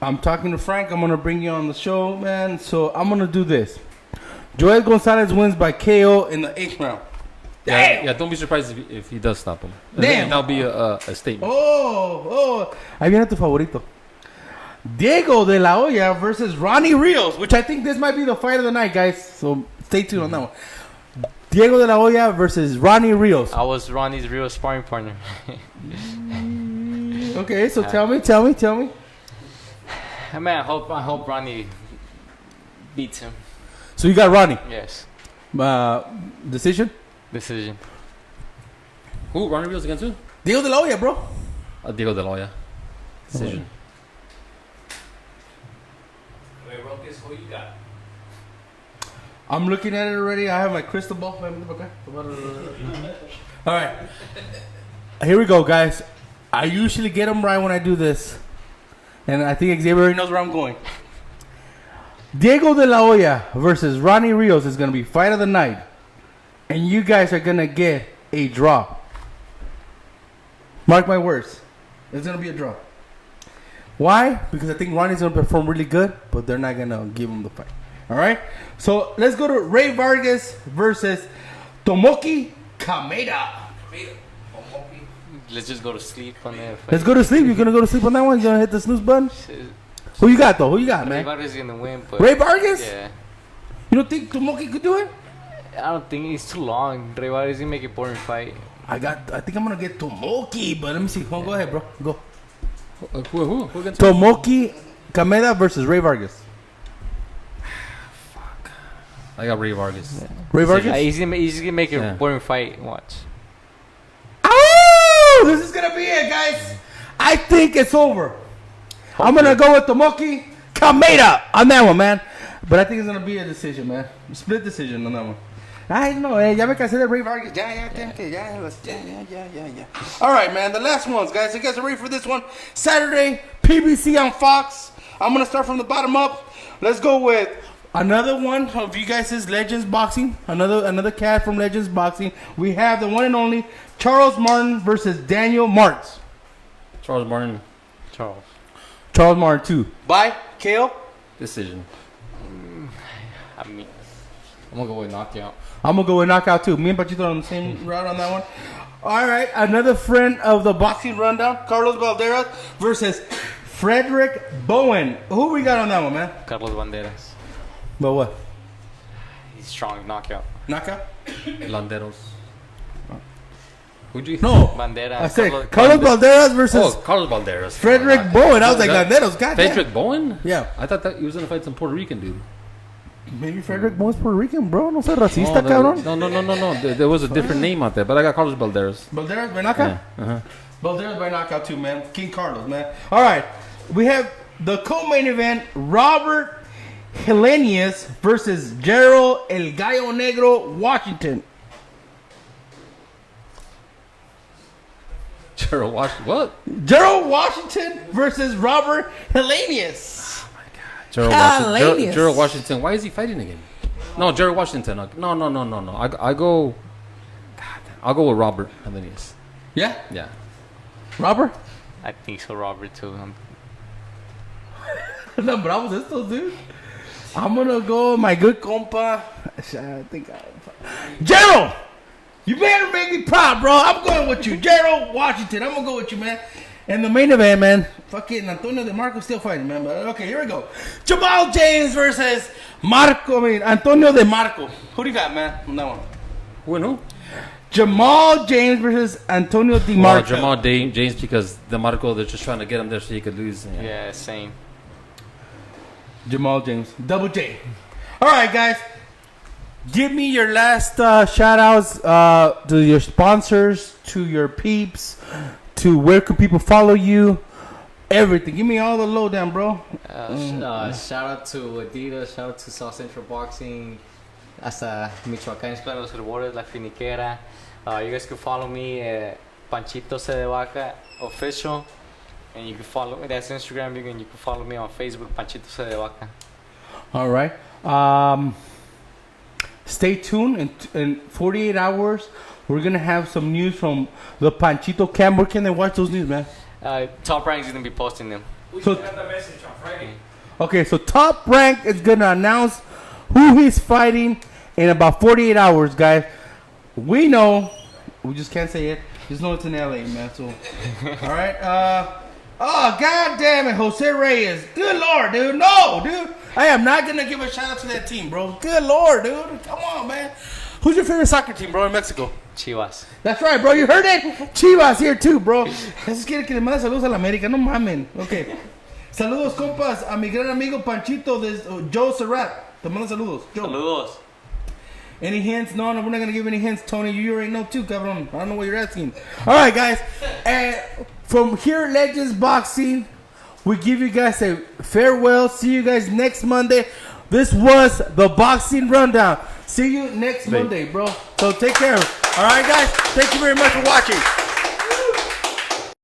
I'm talking to Frank. I'm going to bring you on the show, man. So I'm going to do this. Joel Gonzalez wins by KO in the 8th round. Yeah, don't be surprised if he does stop him. Damn. That'll be a statement. Ahí viene tu favorito. Diego de la Hoya versus Ronnie Rios, which I think this might be the fight of the night, guys. So stay tuned on that one. Diego de la Hoya versus Ronnie Rios. I was Ronnie's real sparring partner. Okay, so tell me. Man, I hope Ronnie beats him. So you got Ronnie. Yes. Decision? Decision. Who? Ronnie Rios against who? Diego de la Hoya, bro. Diego de la Hoya. Decision. Who you got? I'm looking at it already. I have my crystal ball. All right. Here we go, guys. I usually get them right when I do this. And I think Xavier already knows where I'm going. Diego de la Hoya versus Ronnie Rios is going to be fight of the night. And you guys are going to get a draw. Mark my words. It's going to be a draw. Why? Because I think Ronnie's going to perform really good, but they're not going to give him the fight. All right? So let's go to Ray Vargas versus Tomoki Kameda. Let's just go to sleep on that fight. Let's go to sleep. You're going to go to sleep on that one? You're going to hit the snooze button? Who you got, though? Who you got, man? Guevara is gonna win, but Ray Vargas? yeah, You don't think Tomoki could do it? I don't think it's too long. Guevara is gonna make a boring fight. I think I'm going to get Tomoki, but let me see. Go ahead, bro. Go. Who against who? Tomoki Kameda versus Ray Vargas. I got Ray Vargas. Ray Vargas? He's gonna make a Yeah. boring fight. Watch. Oh, this is gonna be it, guys. I think it's over. I'm gonna go with Tomoki Kameda on that one, man. But I think it's gonna be a decision, man. Split decision on that one. I know, ya me cansé de Ray Vargas. Yeah. All right, man. The last ones, guys. You guys are ready for this one? Saturday, PBC on Fox. I'm gonna start from the bottom up. Let's go with another one of you guys' Legends Boxing. Another cat from Legends Boxing. We have the one and only Charles Martin versus Daniel Martz. Charles Martin. Charles Martin 2. By KO? Decision. I mean, I'm gonna go with knockout. I'm going to go with knockout too. Me and Panchito are on the same route on that one. All right. Another friend of the Boxing Rundown, Carlos Balderas versus Fredrik Bowen. Who we got on that one, man? Carlos Banderas. But what? He's strong knockout. Knockout? Landeros. Who'd you? No. Banderas. I said Carlos Balderas versus Oh, Carlos Balderas. Fredrik Bowen. I was like, Landeros. God damn. Fredrik Bowen? Yeah. I thought that he was gonna fight some Puerto Rican dude. Maybe Fredrik Bowen's Puerto Rican, bro. No seas racista, cabrón. No. There was a different name out there, but I got Carlos Balderas. Balderas by knockout? Yeah. Uh-huh. Balderas by knockout too, man. King Carlos, man. All right. We have the co-main event, Robert Helenius versus Gerald El Gallo Negro Washington. Gerald Washington. What? Gerald Washington versus Robert Helenius. Gerald Washington. Why is he fighting again? No, Gerald Washington. No. I'll go with Robert Helenius. Yeah? Yeah. Robert? I think so, Robert too. No, bravos estos, dude. I'm gonna go with my good compa. Gerald! You better make me proud, bro. I'm going with you. Gerald Washington. I'm gonna go with you, man. And the main event, man. Fucking Antonio De Marco still fighting, man. But okay, here we go. Jamal James versus Antonio De Marco. Who do you got, man? On that one. Who and who? Jamal James versus Antonio De Marco. Jamal James, because De Marco, they're just trying to get him there so he could lose. Yeah, same. Jamal James. Double J. All right, guys. Give me your last shout outs to your sponsors, to your peeps, to where can people follow you, everything. Give me all the lowdown, bro. Shout out to Adidas. Shout out to South Central Boxing. hasta Michoacán. It's Los Herbores, La Finiquera. You guys can follow me at Panchito Se de Vaca official, and you can follow me. That's Instagram. You can follow me on Facebook, Panchito Se de Vaca. All right. Stay tuned. In 48 hours, we're gonna have some news from the Panchito camp. Where can they watch those news, man? Top Rank is gonna be posting them. We So- should have the message on Friday. Okay, so Top Rank is gonna announce who he's fighting in about 48 hours, guys. We know. We just can't say it. Just know it's in LA, man. So, all right. Oh, god damn it, Jose Reyes. Good lord, dude. No, dude. I am not gonna give a shout out to that team, bro. Good lord, dude. Come on, man. Who's your favorite soccer team, bro, in Mexico? Chivas. That's right, bro. You heard it? Chivas here too, bro. Eso quiere que le mande saludos a la América. No mamen. Okay. Saludos, compas, a mi gran amigo Panchito de Joe Saunders. Te mando saludos. Joe. Saludos. Any hints? No, we're not going to give any hints, Tony. You already know too, cabrón. I don't know what you're asking. All right, guys. And from here, Legends Boxing, we give you guys a farewell. See you guys next Monday. This was the Boxing Rundown. See you next Monday, bro. So take care. All right, guys. Thank you very much for watching.